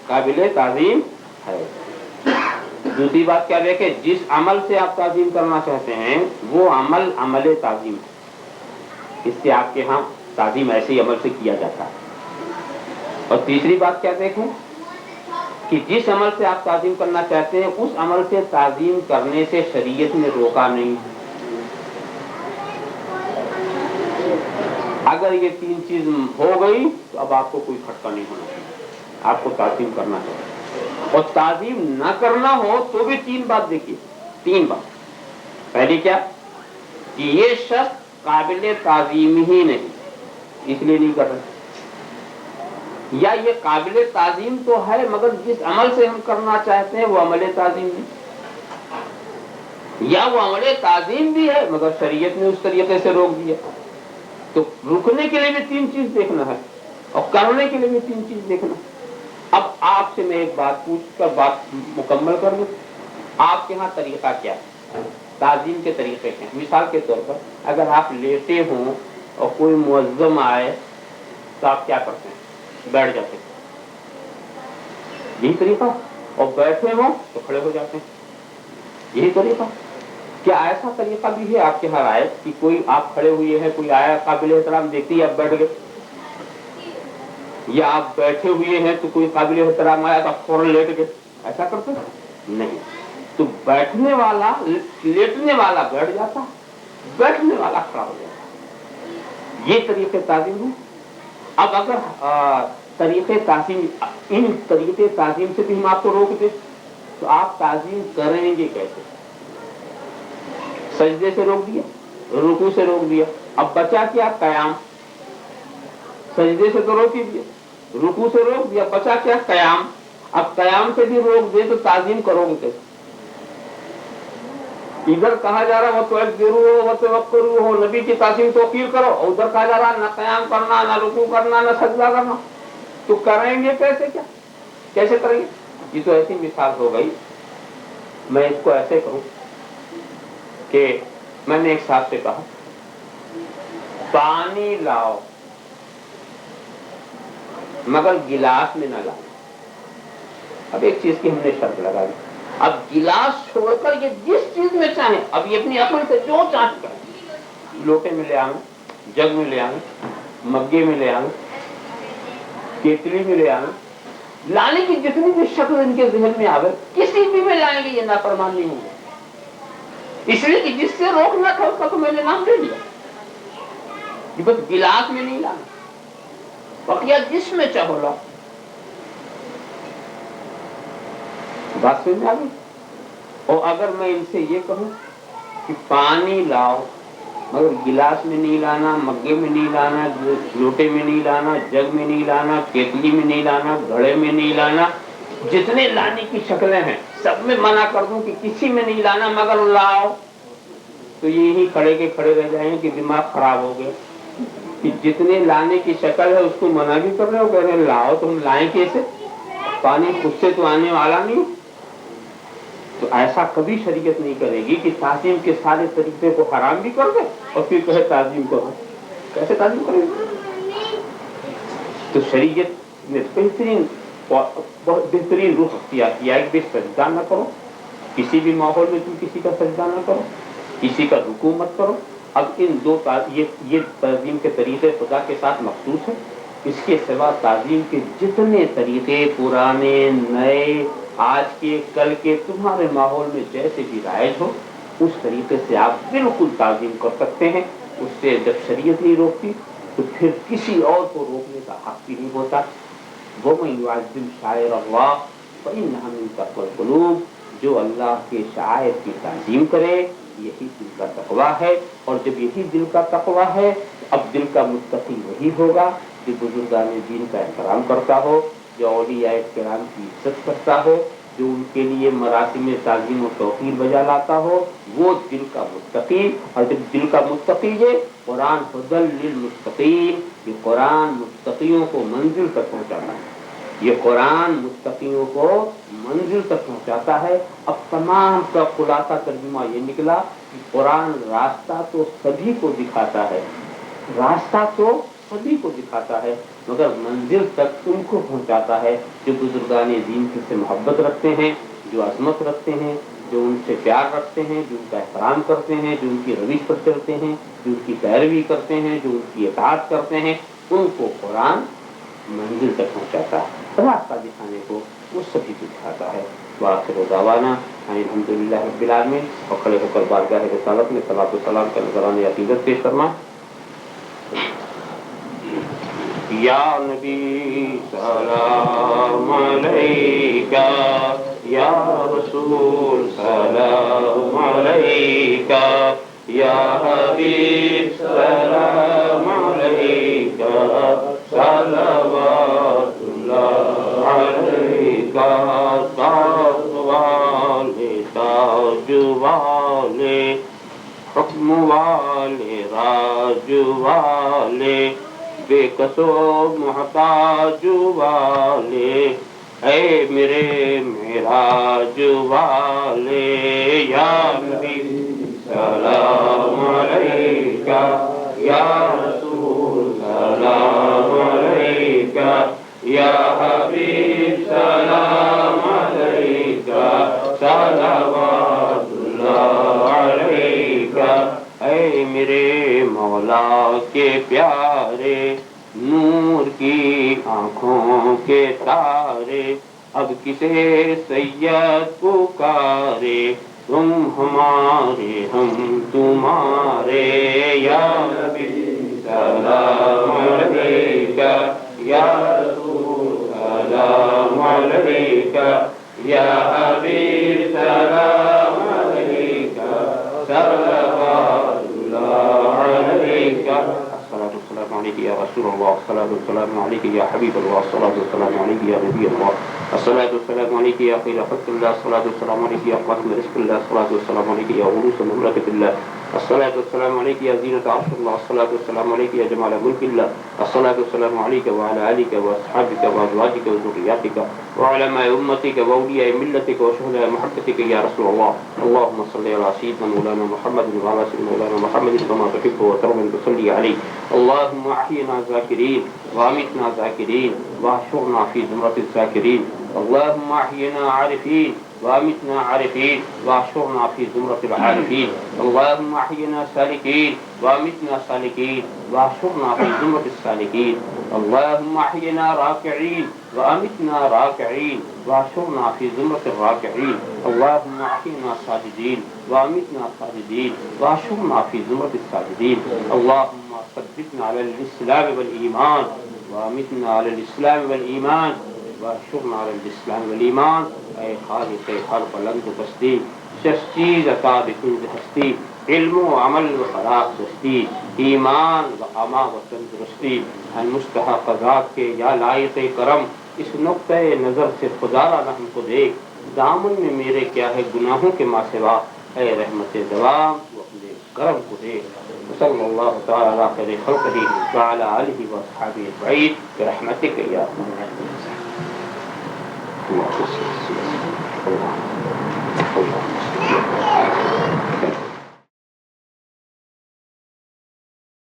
[SPEAKER 1] قابل تعظیم ہے. دوسری بات کیا دیکھیں، جس عمل سے آپ تعظیم کرنا چاہتے ہیں وہ عمل تعظیم ہے. اس سے آپ کے ہاں تعظیم ایسے ہی عمل سے کیا جاتا ہے. اور تیسری بات کیا دیکھیں کہ جس عمل سے آپ تعظیم کرنا چاہتے ہیں اس عمل سے تعظیم کرنے سے شریعت نے روکا نہیں. اگر یہ تین چیز ہو گئی تو اب آپ کو کوئی کھٹکا نہیں ہونا چاہیے، آپ کو تعظیم کرنا چاہیے. اور تعظیم نہ کرنا ہو تو بھی تین بات دیکھیے. تین بات. پہلی کیا کہ یہ شخص قابل تعظیم ہی نہیں اس لیے نہیں کر رہے، یا یہ قابل تعظیم تو ہے مگر جس عمل سے ہم کرنا چاہتے ہیں وہ عمل تعظیم نہیں، یا وہ عمل تعظیم بھی ہے مگر شریعت نے اس طریقے سے روک دیا. تو رکنے کے لیے بھی تین چیز دیکھنا ہے اور کرنے کے لیے بھی تین چیز دیکھنا. اب آپ سے میں ایک بات پوچھ کر بات مکمل کر دوں. آپ کے ہاں طریقہ کیا ہے؟ تعظیم کے طریقے ہیں. مثال کے طور پر اگر آپ لیٹے ہوں اور کوئی معظم آئے تو آپ کیا کرتے ہیں؟ بیٹھ جاتے ہیں. یہی طریقہ. اور بیٹھے ہوں تو کھڑے ہو جاتے ہیں. یہی طریقہ. کیا ایسا طریقہ بھی ہے آپ کے ہاں آئے کہ کوئی آپ کھڑے ہوئے ہیں، کوئی آیا قابل احترام دیکھتے ہی آپ بیٹھ گئے، یا آپ بیٹھے ہوئے ہیں تو کوئی قابل احترام آیا تو آپ فوراً لیٹ گئے؟ ایسا کرتے نہیں. تو بیٹھنے والا لیٹنے والا بیٹھ جاتا، بیٹھنے والا کھڑا ہو جاتا. یہ طریقے تعظیم ہے. اب اگر طریقے تعظیم، ان طریقے تعظیم سے بھی ہم آپ کو روک دیں تو آپ تعظیم کریں گے کیسے؟ سجدے سے روک دیا، رکوع سے روک دیا، اب بچا کیا؟ قیام۔ سجدے سے تو روک ہی دیا، رکوع سے روک دیا، بچا کیا؟ قیام۔ اب قیام سے بھی روک دے تو تعظیم کرو گے کیسے؟ ادھر کہا جا رہا وَتُعَذِّرُوهُ وَتُوَقِّرُوهُ، نبی کی تعظیم توقیر کرو، اور ادھر کہا جا رہا نہ قیام کرنا، نہ رکوع کرنا، نہ سجدہ کرنا، تو کریں گے کیسے؟ کیا کیسے کریں گے؟ یہ تو ایسی مثال ہو گئی، میں اس کو ایسے کہوں کہ میں نے ایک صاحب سے کہا پانی لاؤ مگر گلاس میں نہ لاؤ۔ اب ایک چیز کی ہم نے شرط لگا دی، اب گلاس چھوڑ کر یہ جس چیز میں چاہیں، اب یہ اپنی عقل سے جو چاہتے کریں، لوٹے میں لے آئیں، جگ میں لے آئیں، مگے میں لے آئیں، کیتلی میں لے آئیں، لانے کی جتنی بھی شکل ان کے ذہن میں آوے کسی بھی میں لائیں گے یہ نافرمان نہیں ہوگا، اس لیے کہ جس سے روکنا تھا اس کا تو میں نے نام دے دیا، کہ بس گلاس میں نہیں لانا، بقیہ جس میں چاہو لاؤ۔ بات سمجھ میں آ گئی؟ اور اگر میں ان سے یہ کہوں کہ پانی لاؤ مگر گلاس میں نہیں لانا، مگے میں نہیں لانا، لوٹے میں نہیں لانا، جگ میں نہیں لانا، کیتلی میں نہیں لانا، گھڑے میں نہیں لانا، جتنے لانے کی شکلیں ہیں سب میں منع کر دوں کہ کسی میں نہیں لانا مگر لاؤ، تو یہی کھڑے کے کھڑے رہ جائیں کہ دماغ خراب ہو گیا کہ جتنے لانے کی شکل ہے اس کو منع بھی کر رہے ہو، کہہ رہے ہیں لاؤ، تو ہم لائیں کیسے؟ پانی خود سے تو آنے والا نہیں۔ تو ایسا کبھی شریعت نہیں کرے گی کہ تعظیم کے سارے طریقے کو حرام بھی کر دے اور پھر کہے تعظیم کرو، کیسے تعظیم کرے گی؟ تو شریعت نے بہت بہترین رخ اختیار کیا ہے کہ سجدہ نہ کرو، کسی بھی ماحول میں تم کسی کا سجدہ نہ کرو، کسی کا رکوع مت کرو۔ اب ان دو یہ تعظیم کے طریقے خدا کے ساتھ مخصوص ہیں، اس کے سوا تعظیم کے جتنے طریقے پرانے نئے آج کے کل کے تمہارے ماحول میں جیسے بھی رائج ہو اس طریقے سے آپ بالکل تعظیم کر سکتے ہیں۔ اس سے جب شریعت نہیں روکتی تو پھر کسی اور کو روکنے کا حق بھی نہیں ہوتا۔ وَمَن يُعَظِّمْ شَعَائِرَ اللَّهِ فَإِنَّهَا مِن تَقْوَى الْقُلُوبِ، جو اللہ کے شعائر کی تعظیم کرے یہی دل کا تقویٰ ہے، اور جب یہی دل کا تقویٰ ہے اب دل کا متقی وہی ہوگا جو بزرگان دین کا احترام کرتا ہو، جو اولیاء کرام کی عزت کرتا ہو، جو ان کے لیے مراسم تعظیم و توقیر بجا لاتا ہو، وہ دل کا متقی۔ اور جب دل کا متقی ہے قرآن ہدی للمتقین، یہ قرآن متقیوں کو منزل تک پہنچاتا ہے، یہ قرآن متقیوں کو منزل تک پہنچاتا ہے۔ اب تمام کا خلاصہ ترجمہ یہ نکلا کہ قرآن راستہ تو سبھی کو دکھاتا ہے، راستہ تو سبھی کو دکھاتا ہے مگر منزل تک ان کو پہنچاتا ہے جو بزرگان دین سے محبت رکھتے ہیں، جو عظمت رکھتے ہیں، جو ان سے پیار رکھتے ہیں، جو ان کا احترام کرتے ہیں، جو ان کی روش پر چلتے ہیں، جو ان کی پیروی کرتے ہیں، جو ان کی اطاعت کرتے ہیں، ان کو قرآن منزل تک پہنچاتا ہے، راستہ دکھانے کو وہ سبھی کو دکھاتا ہے۔ وآخر دعوانا الحمدللہ رب العالمین۔ اور کھڑے ہو کر بارگاہ رسالت میں صلاۃ و سلام کا نذرانہ عقیدت پیش فرما۔ یا نبی سلام علیکہ، یا رسول سلام علیکہ، یا حبیب سلام علیکہ، صلوات اللہ علیکہ، تاج والے تاج والے، حکم والے راج والے، بے کسو محتاج والے، اے میرے معراج والے، یا نبی سلام علیکہ، یا رسول سلام علیکہ، یا حبیب سلام علیکہ، صلوات اللہ علیکہ، اے میرے مولا کے پیارے، نور کی آنکھوں کے تارے، اب کسے سید پکارے، تم ہمارے ہم تمہارے، یا نبی سلام علیکہ، یا رسول سلام علیکہ، یا حبیب يا رسول الله، الصلاة والسلام عليك يا حبيب الله، الصلاة والسلام عليك يا نبي الله، الصلاة والسلام عليك يا خير خلق الله، الصلاة والسلام عليك يا قاسم رزق الله، الصلاة والسلام عليك يا غروس مملكة الله، الصلاة والسلام عليك يا زينة عرش الله، الصلاة والسلام عليك يا جمال ملك الله، الصلاة والسلام عليك وعلى آلك وأصحابك وأزواجك وذرياتك وعلماء أمتك وأولياء ملتك وشهداء محبتك يا رسول الله. اللهم صل على سيدنا مولانا محمد وعلى سيدنا مولانا محمد كما تحب وترضى تصلي عليه. اللهم أحينا ذاكرين وأمتنا ذاكرين واحشرنا في زمرة الذاكرين. اللهم أحينا عارفين وأمتنا عارفين واحشرنا في زمرة العارفين. اللهم أحينا سالكين وأمتنا سالكين واحشرنا في زمرة السالكين. اللهم أحينا راكعين وأمتنا راكعين واحشرنا في زمرة الراكعين. اللهم أحينا ساجدين وأمتنا ساجدين واحشرنا في زمرة الساجدين. اللهم ثبتنا على الإسلام والإيمان وأمتنا على الإسلام والإيمان واحشرنا على الإسلام والإيمان. اے خالق خلق لند بستی، شش چیز عطا بکنز ہستی، علم و عمل و خلاق دستی، ایمان و اما و تندرستی، ان مستحق ذات کے یا لائق کرم اس نقطۂ نظر سے خدا را رحم کو دیکھ، دامن میں میرے کیا ہے گناہوں کے ماں سوا، اے رحمت دوام تو اپنے کرم کو دیکھ. صلی اللہ تعالی علی خیر خلقہ وعلی آلہ واصحابہ اجمعین برحمتک یا ارحم الراحمین.